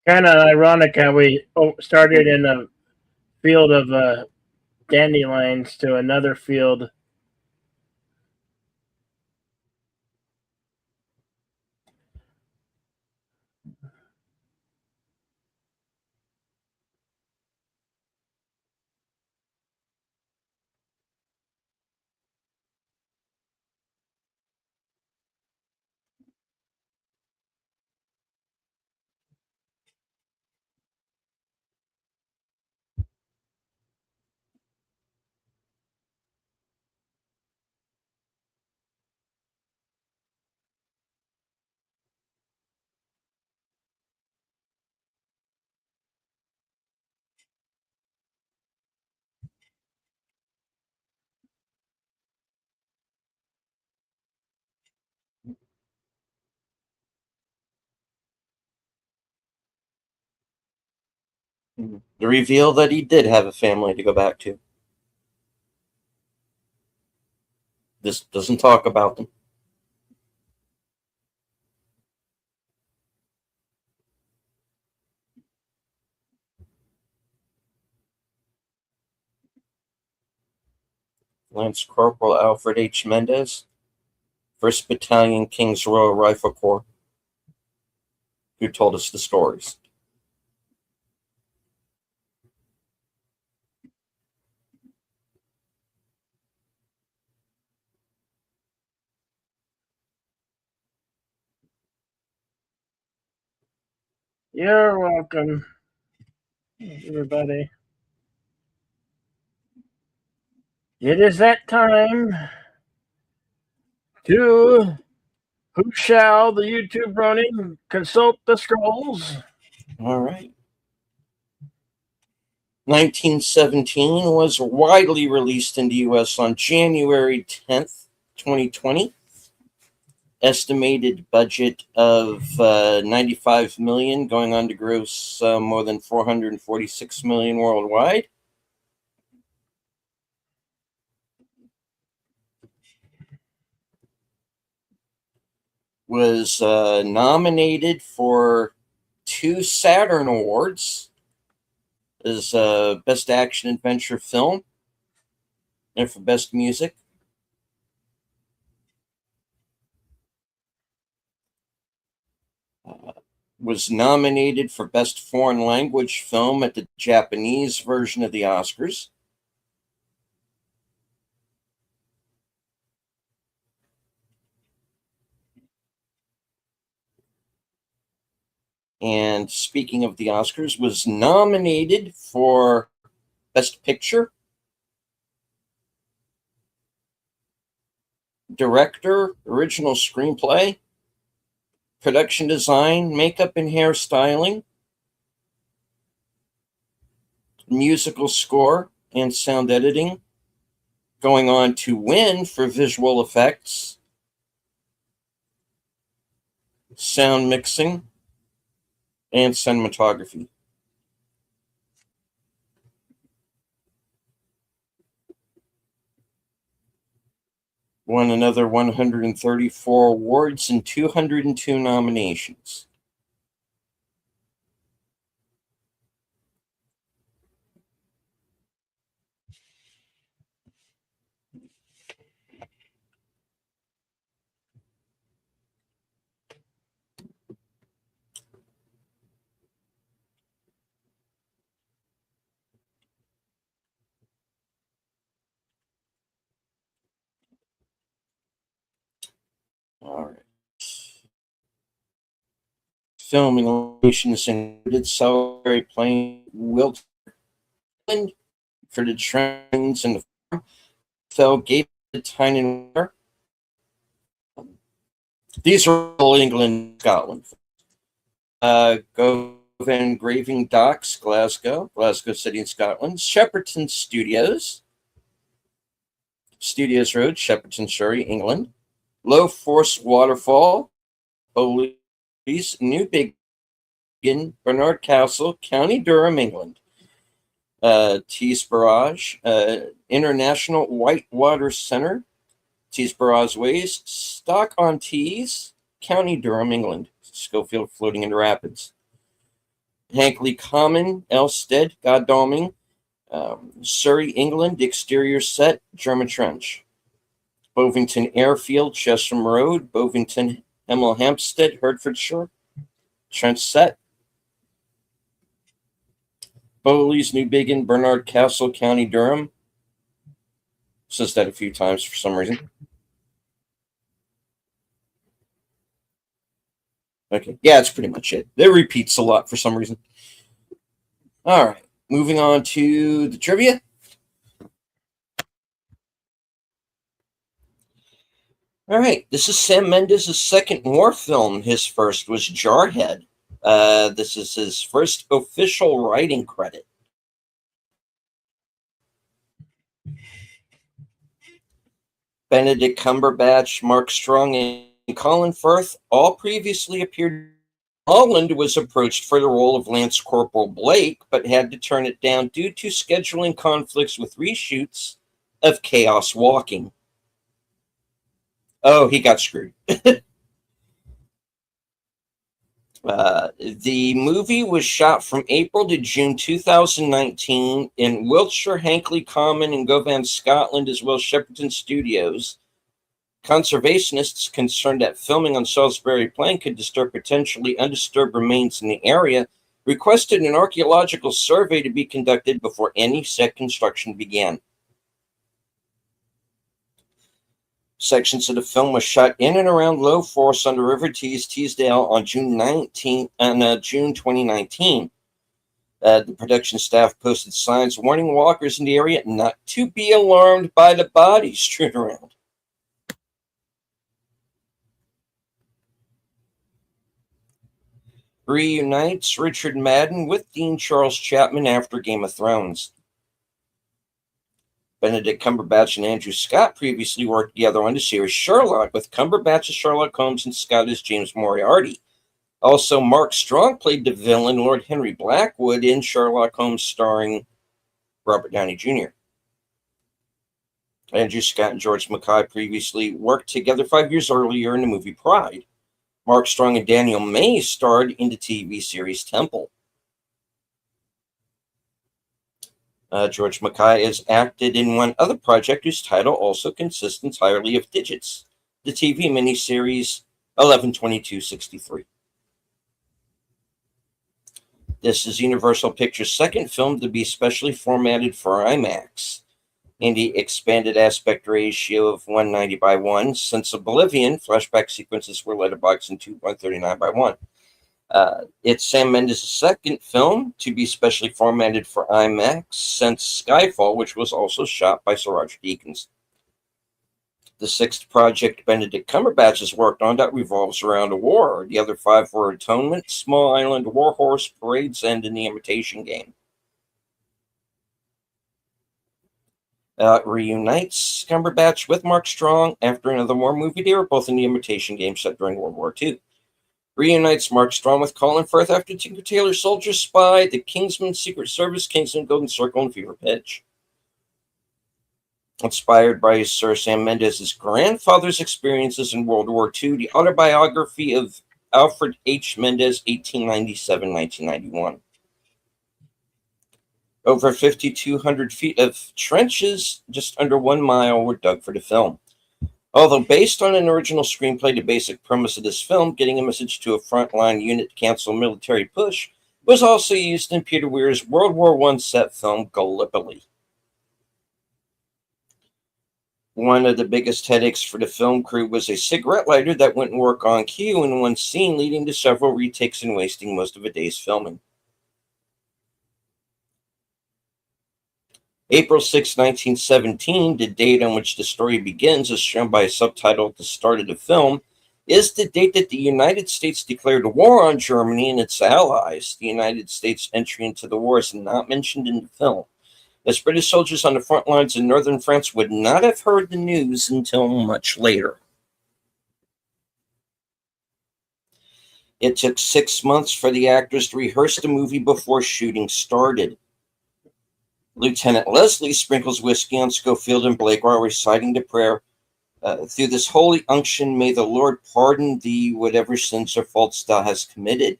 Kind of ironic how we started in a field of dandelions to another field.
The reveal that he did have a family to go back to. This doesn't talk about them. Lance Corporal Alfred H. Mendez, 1st Battalion, King's Royal Rifle Corps, who told us the stories.
You're welcome, everybody. It is that time to who shall the YouTube Ronin consult the scrolls?
All right. 1917 was widely released in the US on January 10th, 2020. Estimated budget of 95 million, going on to gross more than 446 million worldwide. Was nominated for 2 Saturn Awards as Best Action Adventure Film and for Best Music. Was nominated for Best Foreign Language Film at the Japanese version of the Oscars. And speaking of the Oscars, was nominated for Best Picture, Director, Original Screenplay, Production Design, Makeup and Hairstyling, Musical Score, and Sound Editing. Going on to win for Visual Effects, Sound Mixing, and Cinematography. Won another 134 awards and 202 nominations. All right. Filming locations included Salisbury Plain, Wilton, for the trains and the farm, Fell Gate, Tyne. These are all England, Scotland. Govan Graving Docks, Glasgow City in Scotland. Shepperton Studios Road, Shepperton, Surrey, England. Low Force Waterfall, Bowleys, New Biggin, Bernard Castle, County Durham, England. Tees Barrage, International Whitewater Center, Tees Barrage Ways, Stock-on-Tees, County Durham, England. Schofield floating into rapids. Hankley Common, Elstead, Godalming, Surrey, England, exterior set, German Trench. Bovington Airfield, Chesham Road, Bovington, Hemel Hempstead, Hertfordshire, trench set. Bowleys, Newbiggin, Bernard Castle, County Durham. Says that a few times for some reason. Okay, yeah, that's pretty much it. It repeats a lot for some reason. All right, moving on to the trivia. All right, this is Sam Mendes' second war film. His first was Jarhead. This is his first official writing credit. Benedict Cumberbatch, Mark Strong, and Colin Firth all previously appeared. Holland was approached for the role of Lance Corporal Blake, but had to turn it down due to scheduling conflicts with reshoots of Chaos Walking. Oh, he got screwed. The movie was shot from April to June 2019 in Wiltshire, Hankley Common, and Govan, Scotland, as well as Shepperton Studios. Conservationists concerned that filming on Salisbury Plain could disturb potentially undisturbed remains in the area requested an archaeological survey to be conducted before any set construction began. Sections of the film was shot in and around Low Force on the River Tees, Teesdale on June 2019. The production staff posted signs warning walkers in the area not to be alarmed by the bodies strewn around. Reunites Richard Madden with Dean Charles Chapman after Game of Thrones. Benedict Cumberbatch and Andrew Scott previously worked together on the series Sherlock, with Cumberbatch as Sherlock Holmes and Scott as James Moriarty. Also, Mark Strong played the villain Lord Henry Blackwood in Sherlock Holmes, starring Robert Downey Jr. Andrew Scott and George Mackay previously worked together 5 years earlier in the movie Pride. Mark Strong and Daniel May starred in the TV series Temple. George Mackay has acted in one other project whose title also consists entirely of digits, the TV miniseries 11/22/63. This is Universal Pictures' second film to be specially formatted for IMAX in the expanded aspect ratio of 190:1. Since Oblivion, flashback sequences were letterboxed into 139:1. It's Sam Mendes' second film to be specially formatted for IMAX since Skyfall, which was also shot by Sir Roger Deakins. The sixth project Benedict Cumberbatch has worked on that revolves around a war. The other five were Atonement, Small Island, Warhorse, Parade's End, and The Imitation Game. Reunites Cumberbatch with Mark Strong after another war movie. They were both in The Imitation Game set during World War II. Reunites Mark Strong with Colin Firth after Tinker Tailor Soldier Spy, The Kingsman, Secret Service, Kingsman, Golden Circle, and Fever Pitch. Inspired by Sir Sam Mendes' grandfather's experiences in World War II, the autobiography of Alfred H. Mendes, 1897-1991. Over 5,200 feet of trenches, just under 1 mile, were dug for the film. Although based on an original screenplay, the basic premise of this film, getting a message to a frontline unit to cancel a military push, was also used in Peter Weir's World War I set film Gallipoli. One of the biggest headaches for the film crew was a cigarette lighter that wouldn't work on cue in one scene, leading to several retakes and wasting most of a day's filming. April 6, 1917, the date on which the story begins, as shown by a subtitle at the start of the film, is the date that the United States declared war on Germany and its allies. The United States' entry into the war is not mentioned in the film, as British soldiers on the front lines in northern France would not have heard the news until much later. It took 6 months for the actors to rehearse the movie before shooting started. Lieutenant Leslie sprinkles whiskey on Schofield and Blake while reciting the prayer, "Through this holy unction, may the Lord pardon thee whatever sins or faults thou hast committed."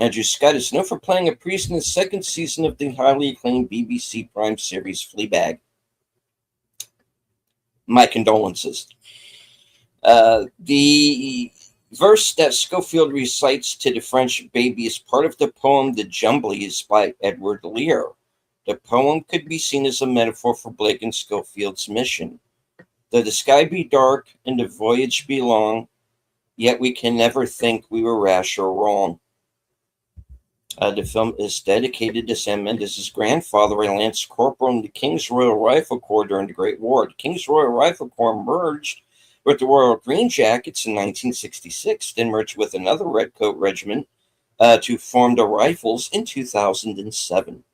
Andrew Scott is known for playing a priest in the second season of the highly acclaimed BBC Prime series Fleabag. My condolences. The verse that Schofield recites to the French baby is part of the poem The Jumblies by Edward Lear. The poem could be seen as a metaphor for Blake and Schofield's mission. Though the sky be dark and the voyage be long, yet we can never think we were rash or wrong. The film is dedicated to Sam Mendes' grandfather, a Lance Corporal in the King's Royal Rifle Corps during the Great War. The King's Royal Rifle Corps merged with the Royal Green Jackets in 1966, then merged with another Redcoat Regiment to form the Rifles in 2007.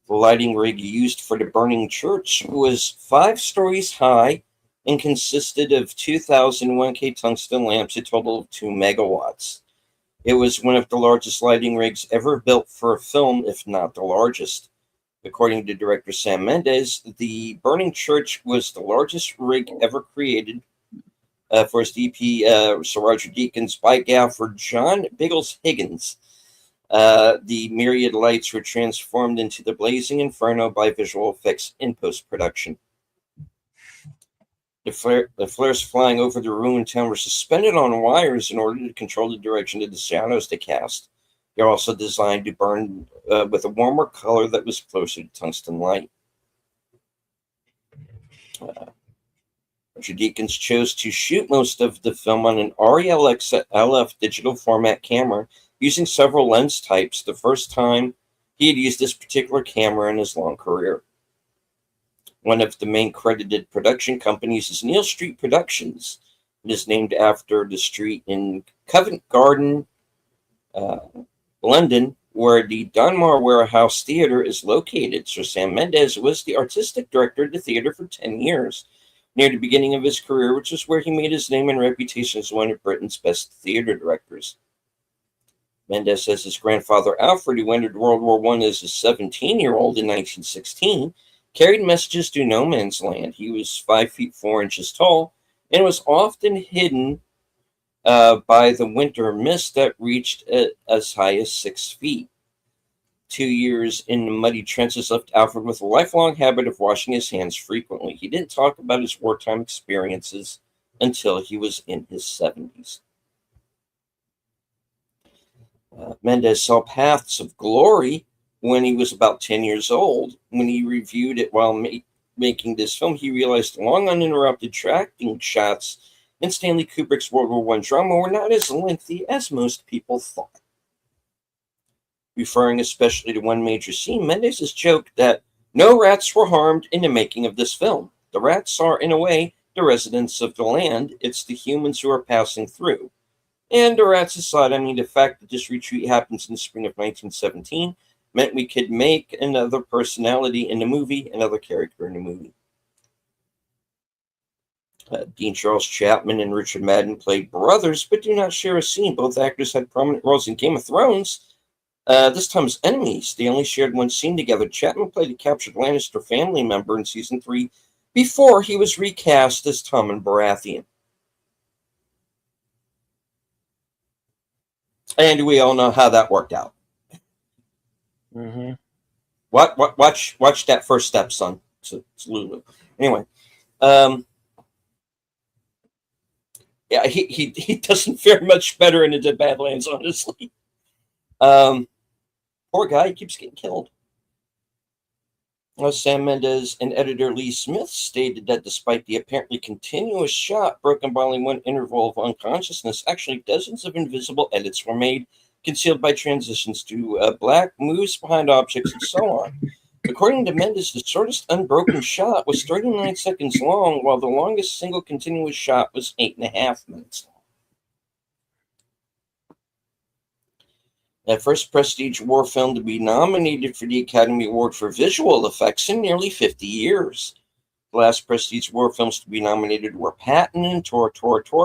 The lighting rig used for the burning church was 5 stories high and consisted of 2,000 1K tungsten lamps, a total of 2 megawatts. It was one of the largest lighting rigs ever built for a film, if not the largest. According to director Sam Mendes, the burning church was the largest rig ever created for his DP, Sir Roger Deakins, by gaffer John Biggles Higgins. The myriad lights were transformed into the blazing inferno by visual effects in post-production. The flares flying over the ruined town were suspended on wires in order to control the direction of the shadows they cast. They're also designed to burn with a warmer color that was closer to tungsten light. Roger Deakins chose to shoot most of the film on an RELX LF digital format camera using several lens types, the first time he had used this particular camera in his long career. One of the main credited production companies is Neal Street Productions. It is named after the street in Covent Garden, London, where the Donmar Warehouse Theatre is located. Sir Sam Mendes was the artistic director of the theatre for 10 years, near the beginning of his career, which is where he made his name and reputation as one of Britain's best theatre directors. Mendes says his grandfather Alfred, who entered World War I as a 17-year-old in 1916, carried messages to no man's land. He was 5 feet 4 inches tall and was often hidden by the winter mist that reached as high as 6 feet. 2 years in the muddy trenches left Alfred with a lifelong habit of washing his hands frequently. He didn't talk about his wartime experiences until he was in his 70s. Mendes saw Paths of Glory when he was about 10 years old. When he reviewed it while making this film, he realized long uninterrupted tracking shots in Stanley Kubrick's World War I drama were not as lengthy as most people thought. Referring especially to one major scene, Mendes has joked that no rats were harmed in the making of this film. The rats are, in a way, the residents of the land. It's the humans who are passing through. And the rats aside, I mean, the fact that this retreat happens in the spring of 1917 meant we could make another personality in the movie, another character in the movie. Dean Charles Chapman and Richard Madden played brothers, but do not share a scene. Both actors had prominent roles in Game of Thrones, this time as enemies. They only shared one scene together. Chapman played a captured Lannister family member in season 3 before he was recast as Tommen Baratheon. And we all know how that worked out.
Mm-hmm.
Watch that first step, son. It's Lulu. Anyway, yeah, he doesn't fare much better in the Badlands, honestly. Poor guy, he keeps getting killed. Sam Mendes and editor Lee Smith stated that despite the apparently continuous shot broken by only one interval of unconsciousness, actually dozens of invisible edits were made, concealed by transitions to black, moves behind objects, and so on. According to Mendes, the shortest unbroken shot was 39 seconds long, while the longest single continuous shot was 8.5 minutes long. That first prestige war film to be nominated for the Academy Award for visual effects in nearly 50 years. The last prestige war films to be nominated were Patton and Tor,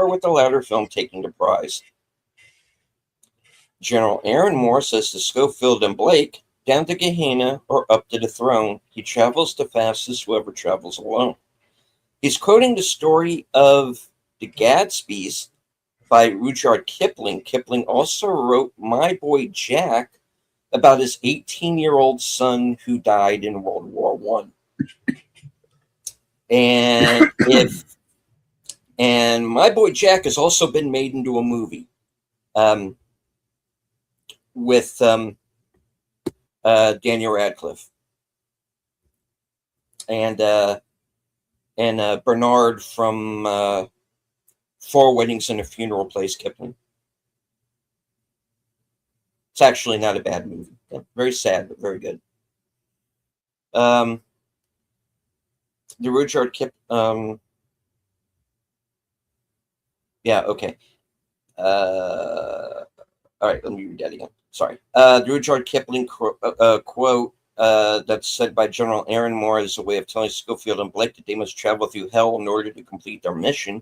with the latter film taking the prize. General Aaron Moore says to Schofield and Blake, down to Gehenna or up to the throne, he travels the fastest whoever travels alone. He's quoting the story of the Gadsbys by Rudyard Kipling. Kipling also wrote My Boy Jack about his 18-year-old son who died in World War One. And My Boy Jack has also been made into a movie with Daniel Radcliffe and Bernard from Four Weddings and a Funeral plays Kipling. It's actually not a bad movie. Yeah, very sad, but very good. The Rudyard Kip. Yeah. Okay. All right. Let me read that again. Sorry. The Rudyard Kipling quote that's said by General Aaron Moore as a way of telling Schofield and Blake that they must travel through hell in order to complete their mission.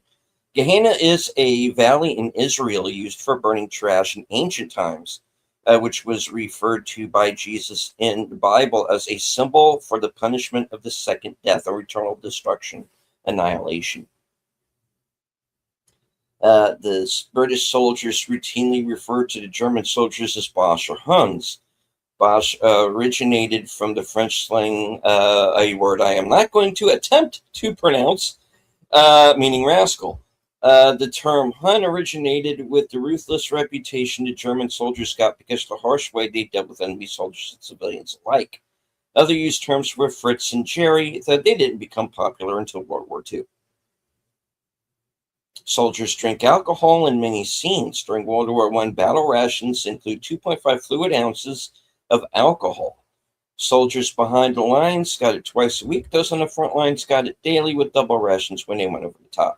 Gehenna is a valley in Israel used for burning trash in ancient times, which was referred to by Jesus in the Bible as a symbol for the punishment of the second death or eternal destruction, annihilation. The British soldiers routinely referred to the German soldiers as Boche or Huns. Boche originated from the French slang, a word I am not going to attempt to pronounce, meaning rascal. The term Hun originated with the ruthless reputation the German soldiers got because of the harsh way they dealt with enemy soldiers and civilians alike. Other used terms were Fritz and Jerry, though they didn't become popular until World War II. Soldiers drink alcohol in many scenes. During World War I, battle rations include 2.5 fluid ounces of alcohol. Soldiers behind the lines got it twice a week. Those on the front lines got it daily with double rations when they went over the top.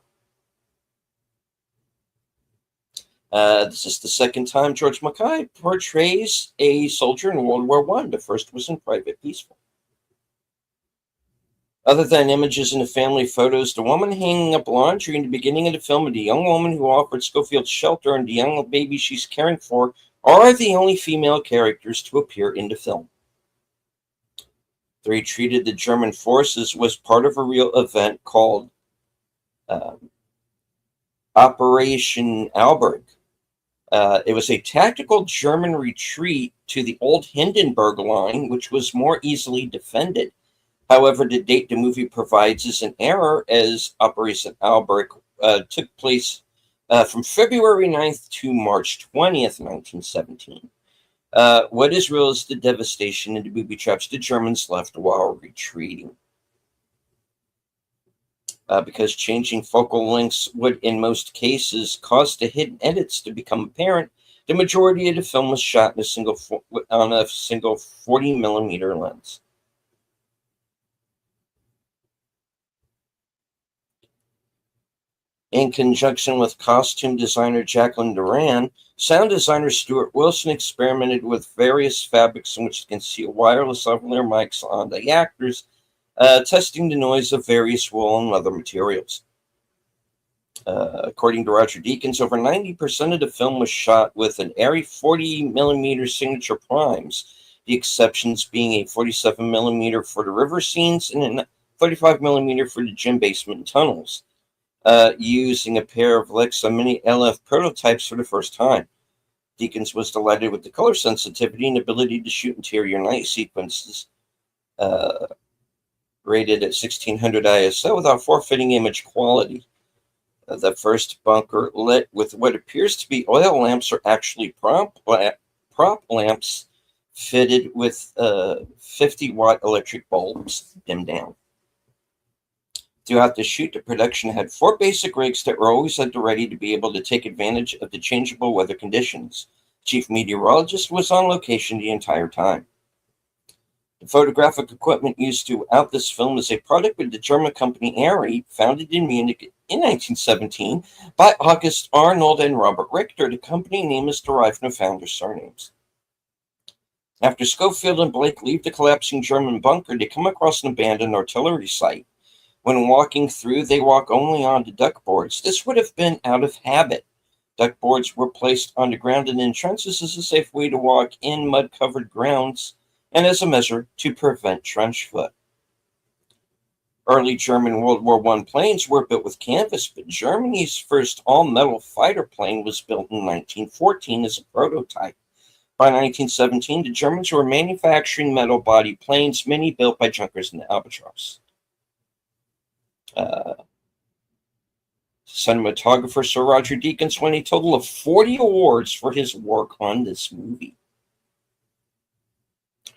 This is the second time George Mackay portrays a soldier in World War I. The first was in Private Peaceful. Other than images in the family photos, the woman hanging up laundry in the beginning of the film and the young woman who offered Schofield shelter and the young baby she's caring for are the only female characters to appear in the film. The retreat of the German forces was part of a real event called Operation Alberg. It was a tactical German retreat to the old Hindenburg line, which was more easily defended. However, the date the movie provides is an error, as Operation Alberg took place from February 9th to March 20th, 1917. What is real is the devastation and the booby traps the Germans left while retreating. Because changing focal lengths would, in most cases, cause the hidden edits to become apparent, the majority of the film was shot on a single 40mm lens. In conjunction with costume designer Jacqueline Duran, sound designer Stuart Wilson experimented with various fabrics in which to conceal wireless lavalier mics on the actors, testing the noise of various wool and leather materials. According to Roger Deakins, over 90% of the film was shot with an Arri 40mm signature primes, the exceptions being a 47mm for the river scenes and a 35mm for the gym basement and tunnels. Using a pair of Lexa Mini LF prototypes for the first time. Deakins was delighted with the color sensitivity and ability to shoot interior night sequences, rated at 1600 ISO without forfeiting image quality. The first bunker lit with what appears to be oil lamps are actually prop lamps fitted with 50-watt electric bulbs dimmed down. Throughout the shoot, the production had 4 basic rigs that were always at the ready to be able to take advantage of the changeable weather conditions. Chief meteorologist was on location the entire time. The photographic equipment used throughout this film is a product of the German company Arri, founded in Munich in 1917 by August Arnold and Robert Richter. The company name is derived from the founder's surnames. After Schofield and Blake leave the collapsing German bunker, they come across an abandoned artillery site. When walking through, they walk only on the duck boards. This would have been out of habit. Duck boards were placed on the ground in entrances as a safe way to walk in mud-covered grounds and as a measure to prevent trench foot. Early German World War I planes were built with canvas, but Germany's first all-metal fighter plane was built in 1914 as a prototype. By 1917, the Germans were manufacturing metal-bodied planes, many built by Junkers and Albatross. Cinematographer Sir Roger Deakins won a total of 40 awards for his work on this movie.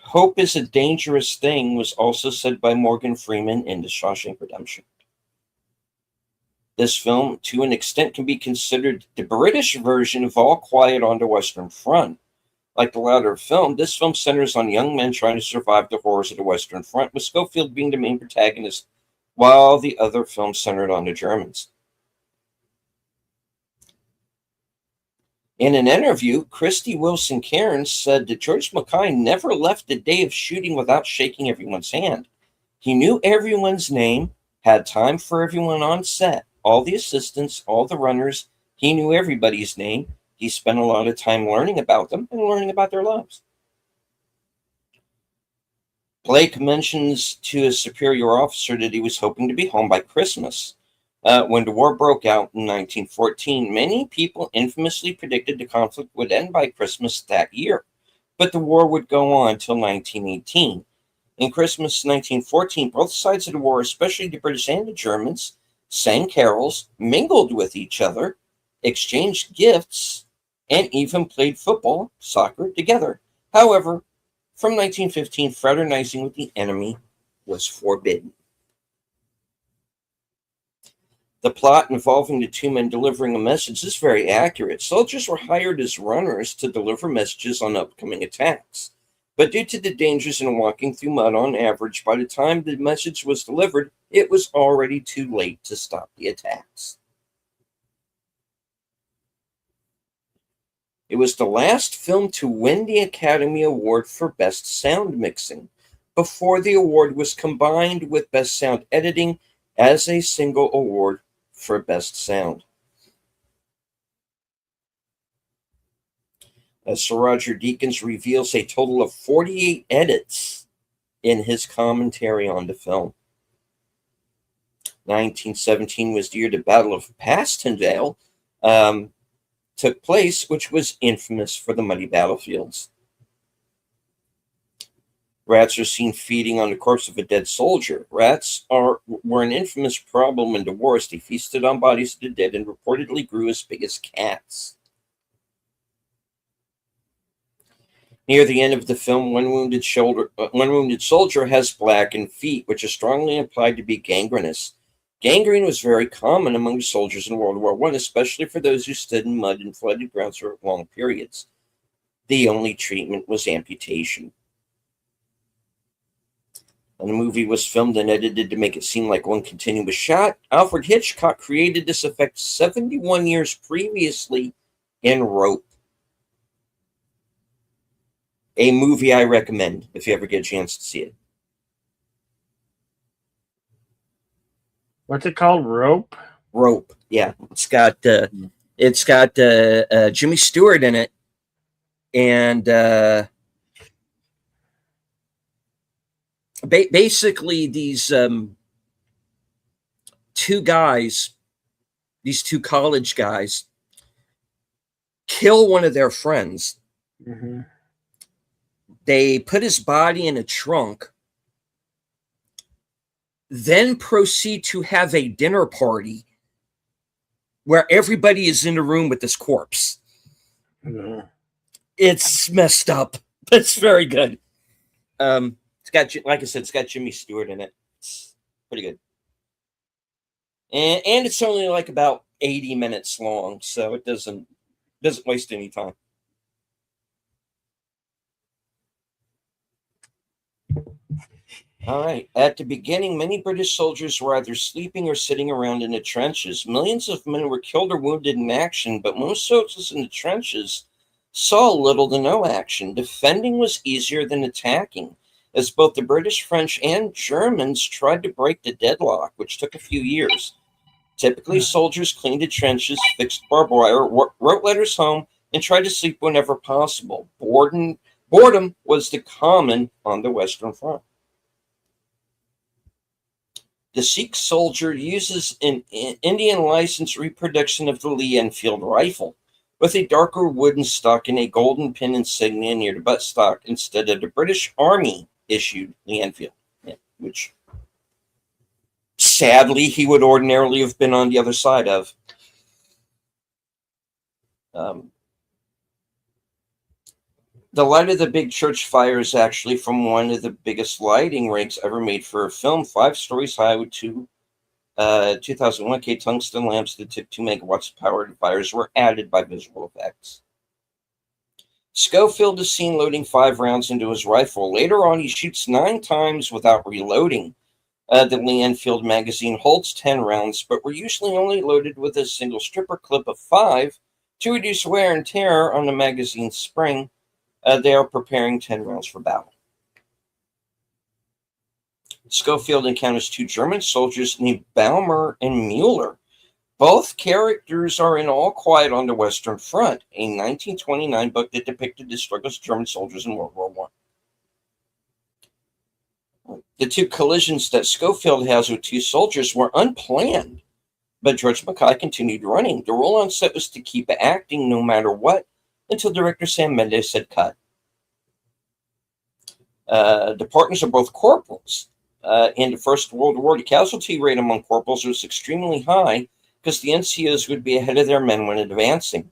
Hope is a dangerous thing was also said by Morgan Freeman in The Shawshank Redemption. This film, to an extent, can be considered the British version of All Quiet on the Western Front. Like the latter film, this film centers on young men trying to survive the horrors of the Western Front, with Schofield being the main protagonist, while the other films centered on the Germans. In an interview, Christy Wilson Cairns said that George Mackay never left the day of shooting without shaking everyone's hand. He knew everyone's name, had time for everyone on set, all the assistants, all the runners. He knew everybody's name. He spent a lot of time learning about them and learning about their lives. Blake mentions to his superior officer that he was hoping to be home by Christmas. When the war broke out in 1914, many people infamously predicted the conflict would end by Christmas that year, but the war would go on till 1918. In Christmas 1914, both sides of the war, especially the British and the Germans, sang carols, mingled with each other, exchanged gifts, and even played football, soccer together. However, from 1915, fraternizing with the enemy was forbidden. The plot involving the two men delivering a message is very accurate. Soldiers were hired as runners to deliver messages on upcoming attacks. But due to the dangers in walking through mud on average, by the time the message was delivered, it was already too late to stop the attacks. It was the last film to win the Academy Award for Best Sound Mixing, before the award was combined with Best Sound Editing as a single award for Best Sound. Sir Roger Deakins reveals a total of 48 edits in his commentary on the film. 1917 was the year the Battle of Passchendaele took place, which was infamous for the muddy battlefields. Rats are seen feeding on the corpse of a dead soldier. Rats were an infamous problem in the wars. They feasted on bodies of the dead and reportedly grew as big as cats. Near the end of the film, one wounded soldier has blackened feet, which is strongly implied to be gangrenous. Gangrene was very common among soldiers in World War I, especially for those who stood in mud and flooded grounds for long periods. The only treatment was amputation. And the movie was filmed and edited to make it seem like one continuous shot. Alfred Hitchcock created this effect 71 years previously in Rope, a movie I recommend if you ever get a chance to see it.
What's it called? Rope?
Rope, yeah. It's got Jimmy Stewart in it, and basically these two college guys, kill one of their friends.
Mm-hmm.
They put his body in a trunk, then proceed to have a dinner party where everybody is in a room with this corpse.
Mm-hmm.
It's messed up. It's very good. It's got, like I said, it's got Jimmy Stewart in it. It's pretty good. And it's only like about 80 minutes long, so it doesn't waste any time. All right. At the beginning, many British soldiers were either sleeping or sitting around in the trenches. Millions of men were killed or wounded in action, but most soldiers in the trenches saw little to no action. Defending was easier than attacking, as both the British, French, and Germans tried to break the deadlock, which took a few years. Typically, soldiers cleaned the trenches, fixed barbed wire, wrote letters home, and tried to sleep whenever possible. Boredom was the common on the Western Front. The Sikh soldier uses an Indian licensed reproduction of the Lee Enfield rifle, with a darker wooden stock and a golden pin insignia near the buttstock instead of the British Army issued Lee Enfield, which sadly he would ordinarily have been on the other side of. The light of the big church fire is actually from one of the biggest lighting rigs ever made for a film, 5 stories high with two 2001K tungsten lamps that took 2 megawatts of power. The fires were added by visual effects. Schofield is seen loading 5 rounds into his rifle. Later on, he shoots 9 times without reloading. The Lee Enfield magazine holds 10 rounds, but were usually only loaded with a single stripper clip of 5 to reduce wear and tear on the magazine's spring. They are preparing 10 rounds for battle. Schofield encounters 2 German soldiers named Baumer and Mueller. Both characters are in All Quiet on the Western Front, a 1929 book that depicted the struggles of German soldiers in World War I. The 2 collisions that Schofield has with 2 soldiers were unplanned, but George Mackay continued running. The rule on set was to keep acting no matter what, until director Sam Mendes said cut. The partners are both corporals. In the First World War, the casualty rate among corporals was extremely high because the NCOs would be ahead of their men when advancing.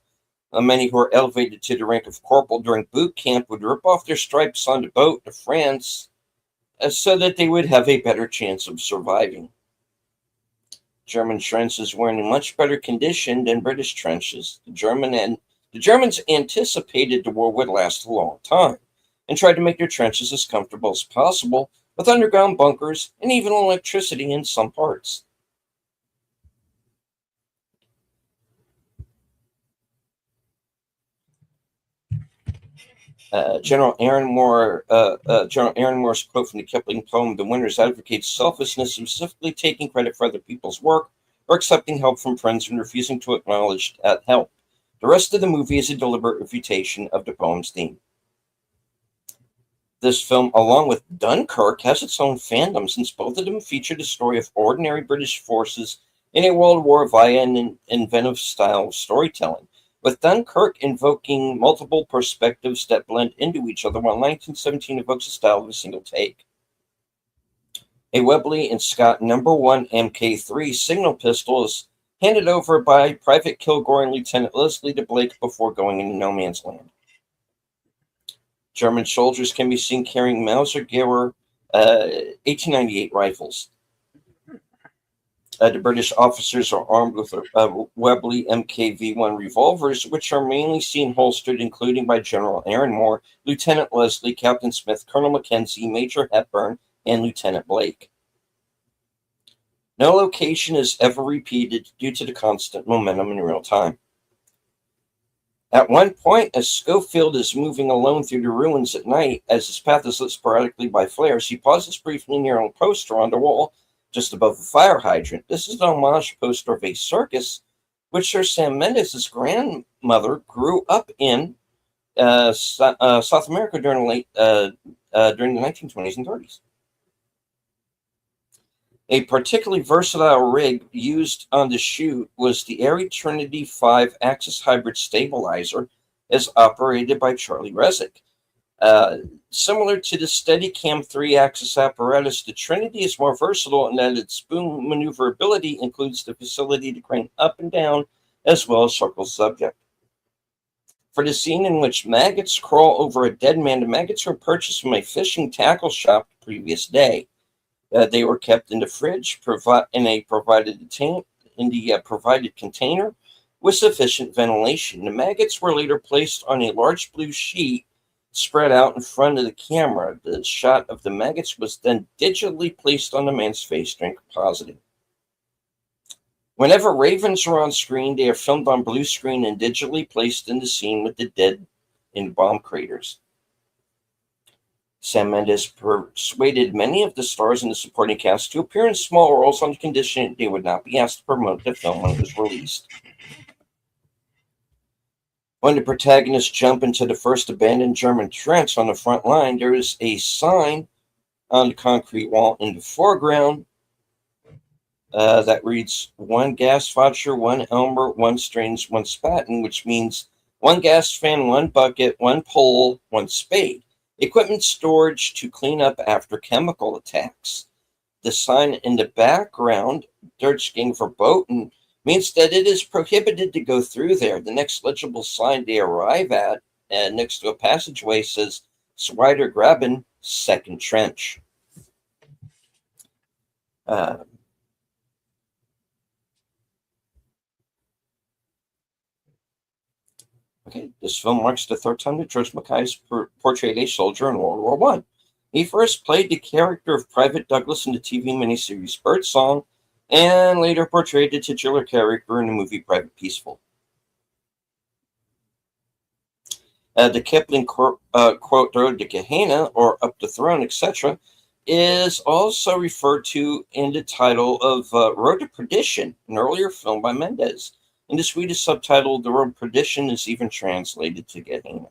Many who were elevated to the rank of corporal during boot camp would rip off their stripes on the boat to France so that they would have a better chance of surviving. German trenches were in much better condition than British trenches. The Germans anticipated the war would last a long time and tried to make their trenches as comfortable as possible, with underground bunkers and even electricity in some parts. General Aaron Moore's quote from the Kipling poem "The Winners" advocates selfishness, specifically taking credit for other people's work or accepting help from friends and refusing to acknowledge that help. The rest of the movie is a deliberate refutation of the poem's theme. This film, along with Dunkirk, has its own fandom since both of them feature the story of ordinary British forces in a world war via an inventive style of storytelling, with Dunkirk invoking multiple perspectives that blend into each other, while 1917 evokes a style of a single take. A Webley and Scott No. 1 Mk3 signal pistol is handed over by Private Kilgore and Lieutenant Leslie to Blake before going into no man's land. German soldiers can be seen carrying Mauser-Geiger 1898 rifles. The British officers are armed with Webley MKV-1 revolvers, which are mainly seen holstered, including by General Aaron Moore, Lieutenant Leslie, Captain Smith, Colonel Mackenzie, Major Hepburn, and Lieutenant Blake. No location is ever repeated due to the constant momentum in real time. At one point, as Schofield is moving alone through the ruins at night, as his path is lit sporadically by flares, he pauses briefly near a poster on the wall just above a fire hydrant. This is an homage poster of a circus, which Sir Sam Mendes' grandmother grew up in South America during the 1920s and 30s. A particularly versatile rig used on the shoot was the Airy Trinity 5 Axis Hybrid Stabilizer, as operated by Charlie Resnick. Similar to the Steadicam 3-axis apparatus, the Trinity is more versatile in that its boom maneuverability includes the facility to crane up and down, as well as circle subject. For the scene in which maggots crawl over a dead man, the maggots were purchased from a fishing tackle shop the previous day. They were kept in the fridge in the provided container with sufficient ventilation. The maggots were later placed on a large blue sheet spread out in front of the camera. The shot of the maggots was then digitally placed on the man's face during compositing. Whenever ravens are on screen, they are filmed on blue screen and digitally placed in the scene with the dead in bomb craters. Sam Mendes persuaded many of the stars in the supporting cast to appear in small roles on the condition they would not be asked to promote the film when it was released. When the protagonists jump into the first abandoned German trench on the front line, there is a sign on the concrete wall in the foreground that reads 1 gas fodger, 1 Elmer, 1 Strange, 1 Spaten, which means 1 gas fan, 1 bucket, 1 pole, 1 spade. Equipment storage to clean up after chemical attacks. The sign in the background, Deutschgang verboten, means that it is prohibited to go through there. The next legible sign they arrive at, next to a passageway, says Swider Graben, second trench. Okay, this film marks the third time that George Mackay portrayed a soldier in World War I. He first played the character of Private Douglas in the TV miniseries Birdsong, and later portrayed the titular character in the movie Private Peaceful. The Kipling quote, Road to Gehenna, or Up the Throne, etc., is also referred to in the title of Road to Perdition, an earlier film by Mendes. In the Swedish subtitle, The Road to Perdition is even translated to Gehenna.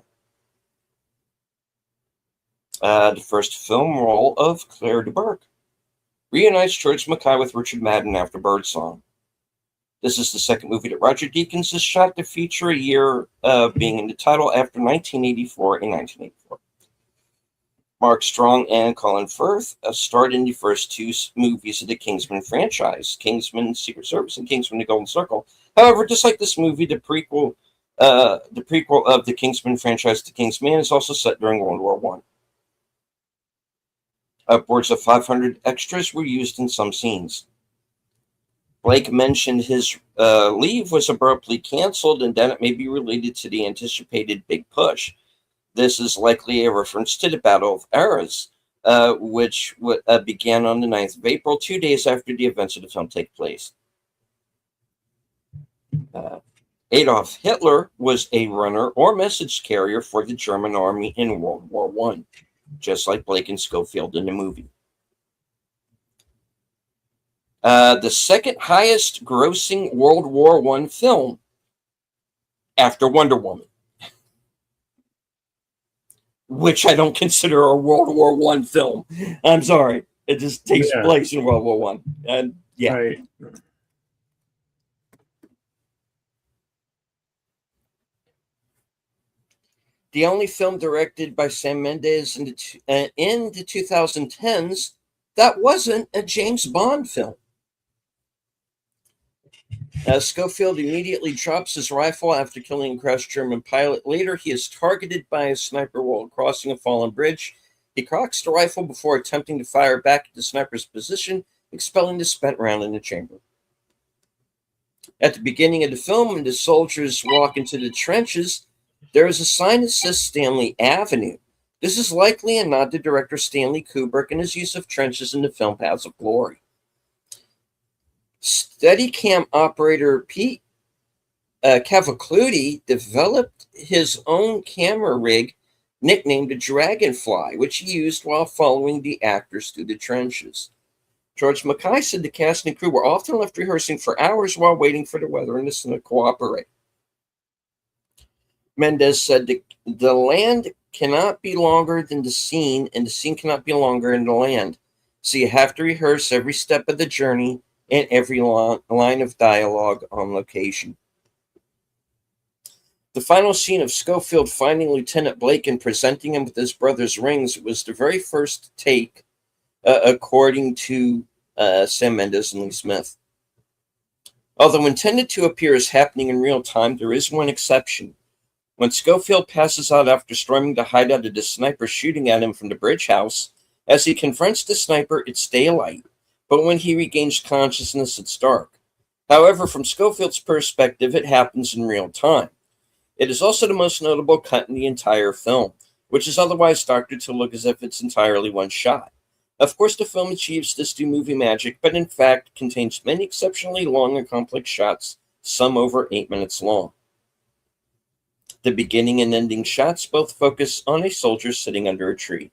The first film role of Claire de Burgh reunites George Mackay with Richard Madden after Birdsong. This is the second movie that Roger Deakins has shot to feature a year being in the title after 1984 and 1984. Mark Strong and Colin Firth starred in the first two movies of the Kingsman franchise, Kingsman Secret Service and Kingsman The Golden Circle. However, just like this movie, the prequel of the Kingsman franchise, The Kingsman, is also set during World War I. Upwards of 500 extras were used in some scenes. Blake mentioned his leave was abruptly canceled and that it may be related to the anticipated big push. This is likely a reference to the Battle of Arras, which began on the 9th of April, 2 days after the events of the film take place. Adolf Hitler was a runner or message carrier for the German army in World War I, just like Blake and Schofield in the movie. The second highest grossing World War I film after Wonder Woman, which I don't consider a World War I film. I'm sorry. It just takes place in World War I. And yeah.
Right.
The only film directed by Sam Mendes in the 2010s that wasn't a James Bond film. Schofield immediately drops his rifle after killing a crashed German pilot. Later, he is targeted by a sniper while crossing a fallen bridge. He cocks the rifle before attempting to fire back at the sniper's position, expelling the spent round in the chamber. At the beginning of the film, when the soldiers walk into the trenches, there is a sign that says Stanley Avenue. This is likely a nod to director Stanley Kubrick and his use of trenches in the film Paths of Glory. Steadicam operator Pete Cavacluti developed his own camera rig nicknamed the Dragonfly, which he used while following the actors through the trenches. George Mackay said the cast and crew were often left rehearsing for hours while waiting for the weather and the sun to cooperate. Mendes said the land cannot be longer than the scene, and the scene cannot be longer than the land. So you have to rehearse every step of the journey and every line of dialogue on location. The final scene of Schofield finding Lieutenant Blake and presenting him with his brother's rings was the very first take, according to Sam Mendes and Lee Smith. Although intended to appear as happening in real time, there is one exception. When Schofield passes out after storming the hideout of the sniper shooting at him from the bridge house, as he confronts the sniper, it's daylight, but when he regains consciousness, it's dark. However, from Schofield's perspective, it happens in real time. It is also the most notable cut in the entire film, which is otherwise doctored to look as if it's entirely one shot. Of course, the film achieves this through movie magic, but in fact contains many exceptionally long and complex shots, some over 8 minutes long. The beginning and ending shots both focus on a soldier sitting under a tree.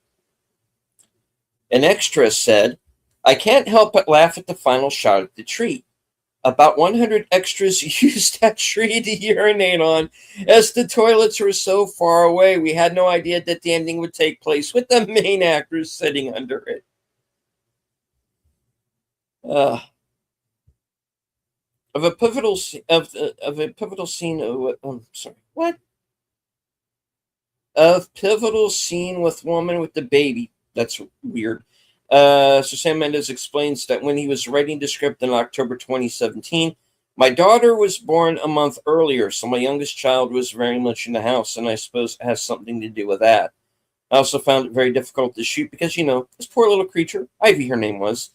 An extra said, "I can't help but laugh at the final shot of the tree. About 100 extras used that tree to urinate on, as the toilets were so far away. We had no idea that the ending would take place with the main actors sitting under it." of a pivotal of a pivotal scene. Sorry, what? Of pivotal scene with woman with the baby. That's weird. So Sam Mendes explains that when he was writing the script in October 2017, my daughter was born a month earlier, so my youngest child was very much in the house, and I suppose it has something to do with that. I also found it very difficult to shoot because, this poor little creature, Ivy, her name was,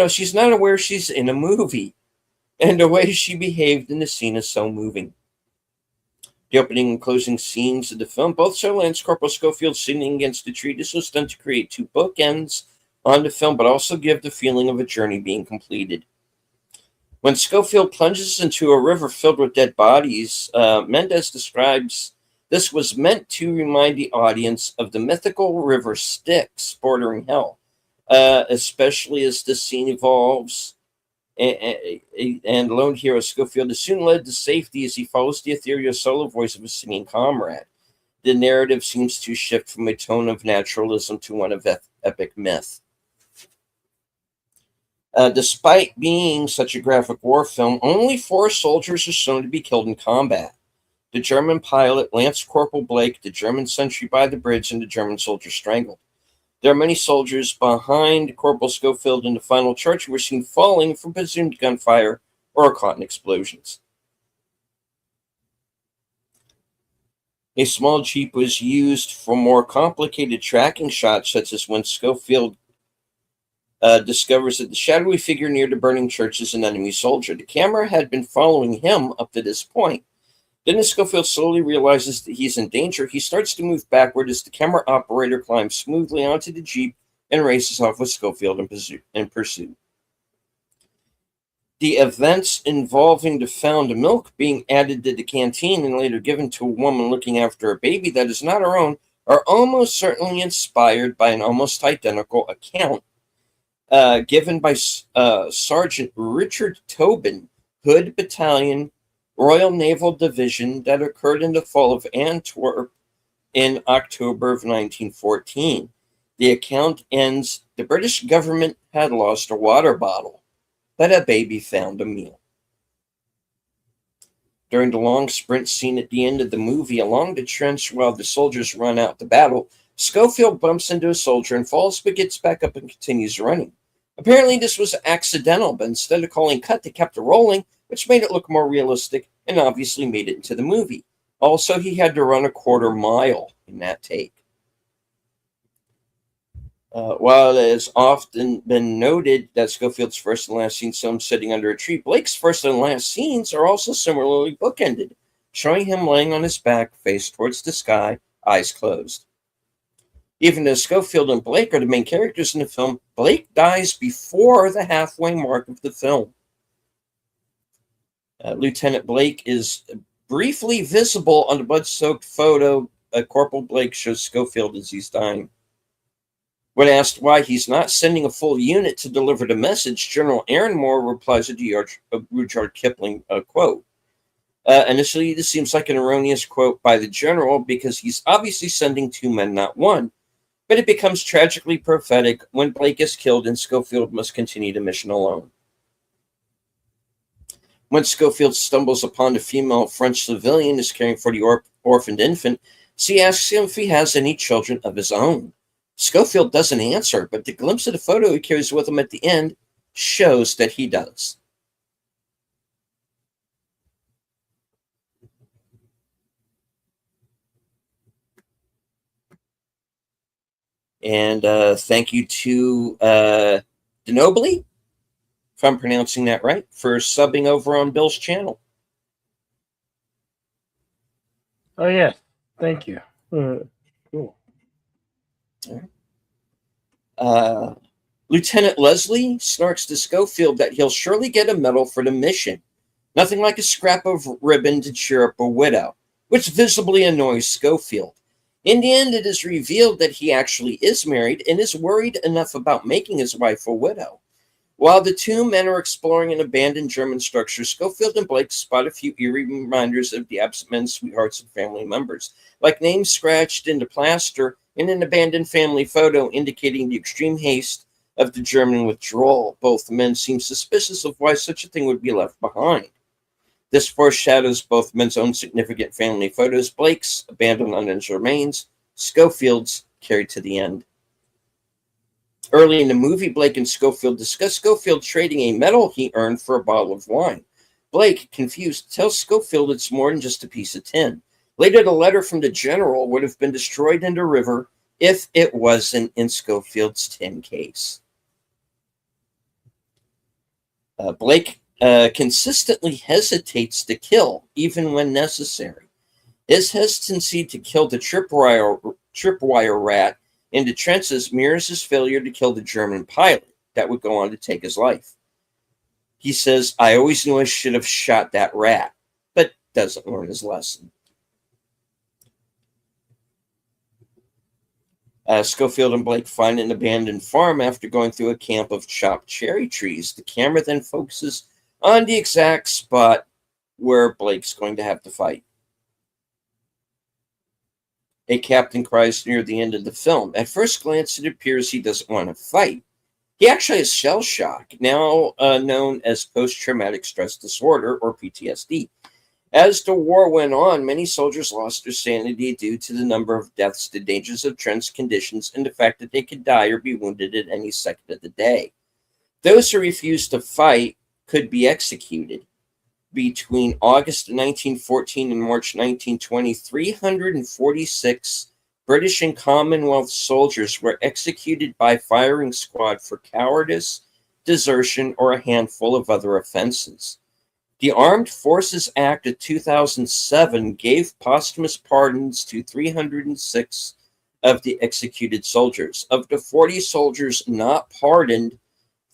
she's not aware she's in a movie, and the way she behaved in the scene is so moving. The opening and closing scenes of the film both show Lance Corporal Schofield sitting against a tree. This was done to create two bookends on the film, but also give the feeling of a journey being completed. When Schofield plunges into a river filled with dead bodies, Mendes describes this was meant to remind the audience of the mythical river Styx bordering hell, especially as the scene evolves. And lone hero Schofield is soon led to safety as he follows the ethereal solo voice of a singing comrade. The narrative seems to shift from a tone of naturalism to one of epic myth. Despite being such a graphic war film, only 4 soldiers are shown to be killed in combat. The German pilot, Lance Corporal Blake, the German sentry by the bridge, and the German soldier strangled. There are many soldiers behind Corporal Schofield in the final charge who were seen falling from presumed gunfire or caught in explosions. A small jeep was used for more complicated tracking shots, such as when Schofield discovers that the shadowy figure near the burning church is an enemy soldier. The camera had been following him up to this point. Then as Schofield slowly realizes that he's in danger, he starts to move backward as the camera operator climbs smoothly onto the jeep and races off with Schofield in pursuit. The events involving the found milk being added to the canteen and later given to a woman looking after a baby that is not her own are almost certainly inspired by an almost identical account given by Sergeant Richard Tobin, Hood Battalion, Royal Naval Division, that occurred in the fall of Antwerp in October of 1914. The account ends, the British government had lost a water bottle, but a baby found a meal. During the long sprint scene at the end of the movie along the trench while the soldiers run out to battle, Schofield bumps into a soldier and falls but gets back up and continues running. Apparently this was accidental, but instead of calling cut, they kept it rolling, which made it look more realistic and obviously made it into the movie. Also, he had to run a quarter mile in that take. While it has often been noted that Schofield's first and last scene saw him sitting under a tree, Blake's first and last scenes are also similarly bookended, showing him laying on his back, face towards the sky, eyes closed. Even though Schofield and Blake are the main characters in the film, Blake dies before the halfway mark of the film. Lieutenant Blake is briefly visible on the blood-soaked photo. Corporal Blake shows Schofield as he's dying. When asked why he's not sending a full unit to deliver the message, General Aaron Moore replies to Rudyard Kipling quote. Initially, this seems like an erroneous quote by the general because he's obviously sending 2 men, not 1. But it becomes tragically prophetic when Blake is killed and Schofield must continue the mission alone. When Schofield stumbles upon a female French civilian who's caring for the orphaned infant, she asks him if he has any children of his own. Schofield doesn't answer, but the glimpse of the photo he carries with him at the end shows that he does. And thank you to Denobly, if I'm pronouncing that right, for subbing over on Bill's channel.
Oh, yeah. Thank you. Cool.
Lieutenant Leslie snarks to Schofield that he'll surely get a medal for the mission. Nothing like a scrap of ribbon to cheer up a widow, which visibly annoys Schofield. In the end, it is revealed that he actually is married and is worried enough about making his wife a widow. While the 2 men are exploring an abandoned German structure, Schofield and Blake spot a few eerie reminders of the absent men's sweethearts and family members, like names scratched into plaster and an abandoned family photo indicating the extreme haste of the German withdrawal. Both men seem suspicious of why such a thing would be left behind. This foreshadows both men's own significant family photos, Blake's abandoned unanswered remains, Schofield's carried to the end. Early in the movie, Blake and Schofield discuss Schofield trading a medal he earned for a bottle of wine. Blake, confused, tells Schofield it's more than just a piece of tin. Later, the letter from the general would have been destroyed in the river if it wasn't in Schofield's tin case. Blake consistently hesitates to kill, even when necessary. His hesitancy to kill the tripwire rat in the trenches mirrors his failure to kill the German pilot that would go on to take his life. He says, "I always knew I should have shot that rat," but doesn't learn his lesson. Schofield and Blake find an abandoned farm after going through a camp of chopped cherry trees. The camera then focuses on the exact spot where Blake's going to have to fight. A captain cries near the end of the film. At first glance, it appears he doesn't want to fight. He actually has shell shock, now known as post-traumatic stress disorder, or PTSD. As the war went on, many soldiers lost their sanity due to the number of deaths, the dangers of trench conditions, and the fact that they could die or be wounded at any second of the day. Those who refused to fight could be executed. Between August 1914 and March 1920, 346 British and Commonwealth soldiers were executed by firing squad for cowardice, desertion, or a handful of other offenses. The Armed Forces Act of 2007 gave posthumous pardons to 306 of the executed soldiers. Of the 40 soldiers not pardoned,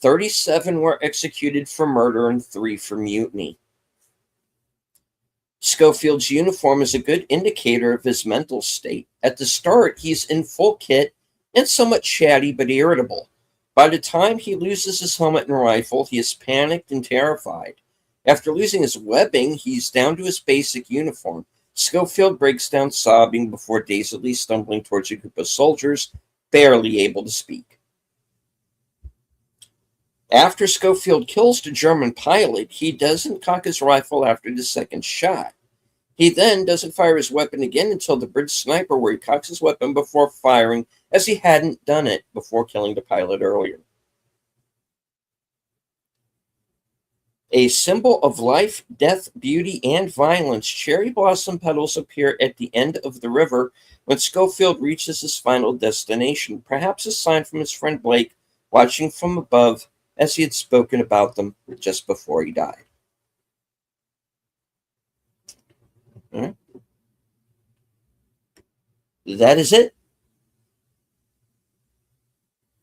37 were executed for murder and 3 for mutiny. Schofield's uniform is a good indicator of his mental state. At the start, he's in full kit and somewhat chatty but irritable. By the time he loses his helmet and rifle, he is panicked and terrified. After losing his webbing, he's down to his basic uniform. Schofield breaks down sobbing before dazedly stumbling towards a group of soldiers, barely able to speak. After Schofield kills the German pilot, he doesn't cock his rifle after the second shot. He then doesn't fire his weapon again until the bridge sniper, where he cocks his weapon before firing, as he hadn't done it before killing the pilot earlier. A symbol of life, death, beauty, and violence, cherry blossom petals appear at the end of the river when Schofield reaches his final destination, perhaps a sign from his friend Blake, watching from above, as he had spoken about them just before he died. All right. That is it.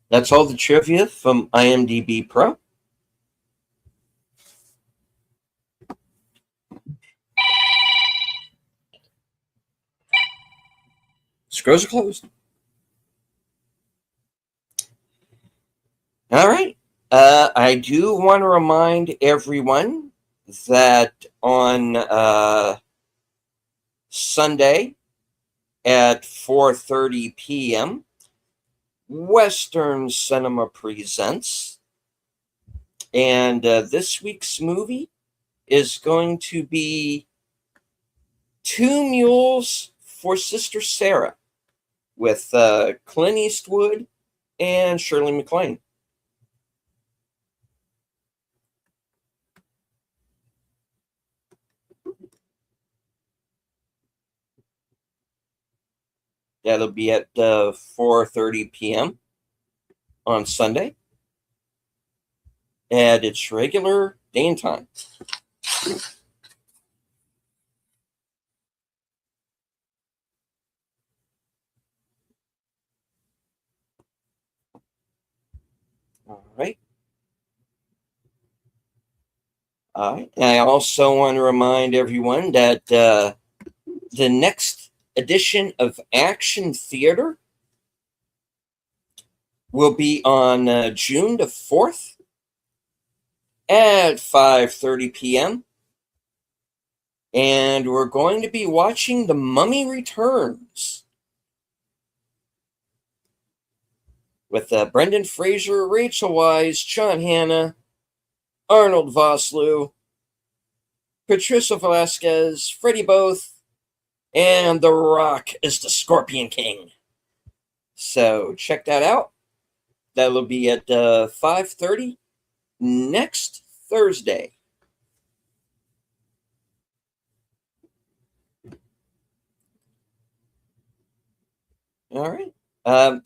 That's all the trivia from IMDb Pro. Scrolls are closed. All right. I do want to remind everyone that on Sunday at 4:30 p.m., Western Cinema presents, and this week's movie is going to be Two Mules for Sister Sarah with Clint Eastwood and Shirley MacLaine. That'll be at 4:30 p.m. on Sunday at its regular day and time. All right. All right. And I also want to remind everyone that the next edition of Action Theater will be on June the 4th at 5:30 p.m. And we're going to be watching The Mummy Returns with Brendan Fraser, Rachel Weisz, John Hannah, Arnold Vosloo, Patricia Velasquez, Freddie Both, and The Rock is the Scorpion King. So check that out. That'll be at 5:30 next Thursday. All right.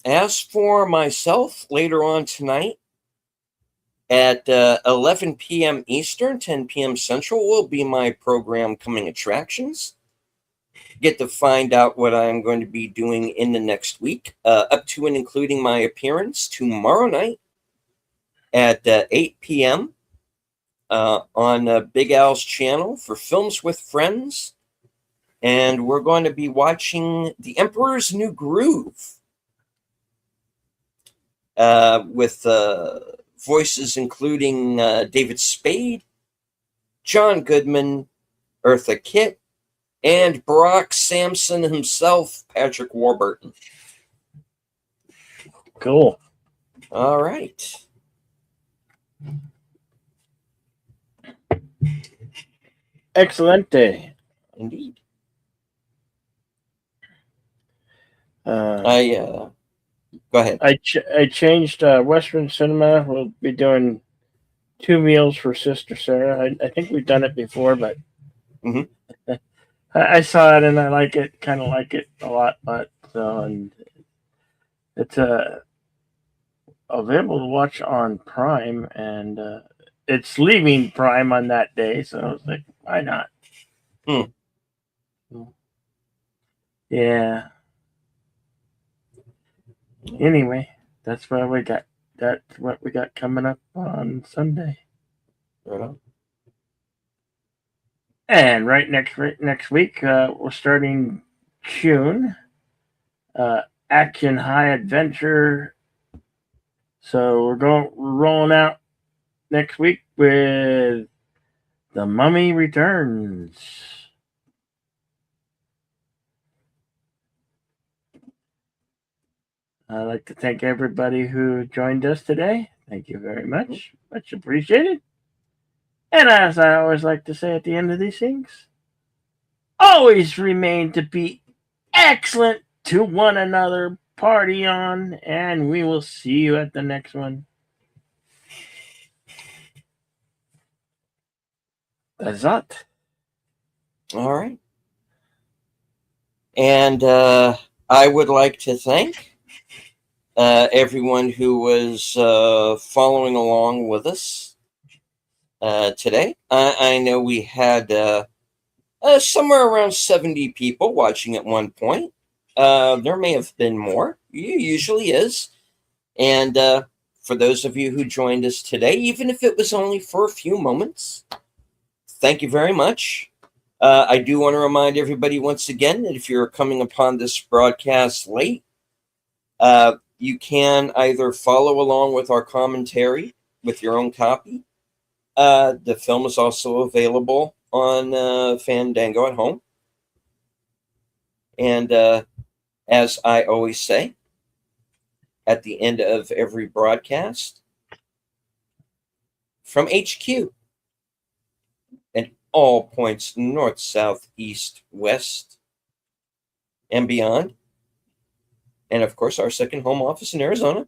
As for myself, later on tonight at 11 p.m. Eastern, 10 p.m. Central will be my program Coming Attractions. Get to find out what I'm going to be doing in the next week, up to and including my appearance tomorrow night at 8 p.m. On Big Al's channel for Films with Friends. And we're going to be watching The Emperor's New Groove with voices including David Spade, John Goodman, Eartha Kitt, and Brock Samson himself, Patrick Warburton.
Cool.
All right.
Excelente.
Indeed. Go ahead.
I changed Western Cinema. We'll be doing 2 meals for Sister Sarah. I think we've done it before, but I saw it and I like it. Kind of like it a lot, but and it's available to watch on Prime, and it's leaving Prime on that day, so I was like, why not? Yeah. Anyway, that's what we got. That's what we got coming up on Sunday.
Right on.
And next week, we're starting June. Action High Adventure. So we're rolling out next week with The Mummy Returns. I'd like to thank everybody who joined us today. Thank you very much. Much appreciated. And as I always like to say at the end of these things, always remain to be excellent to one another. Party on, and we will see you at the next one. That's it.
All right. And I would like to thank everyone who was following along with us today. I know we had somewhere around 70 people watching at one point. There may have been more. It usually is. And for those of you who joined us today, even if it was only for a few moments, thank you very much. I do want to remind everybody once again that if you're coming upon this broadcast late, you can either follow along with our commentary with your own copy. The film is also available on Fandango at home. And as I always say, at the end of every broadcast, from HQ and all points north, south, east, west, and beyond, and of course our second home office in Arizona,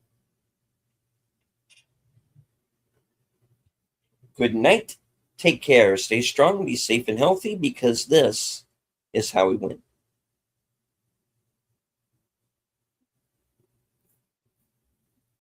good night, take care, stay strong, be safe and healthy, because this is how we win.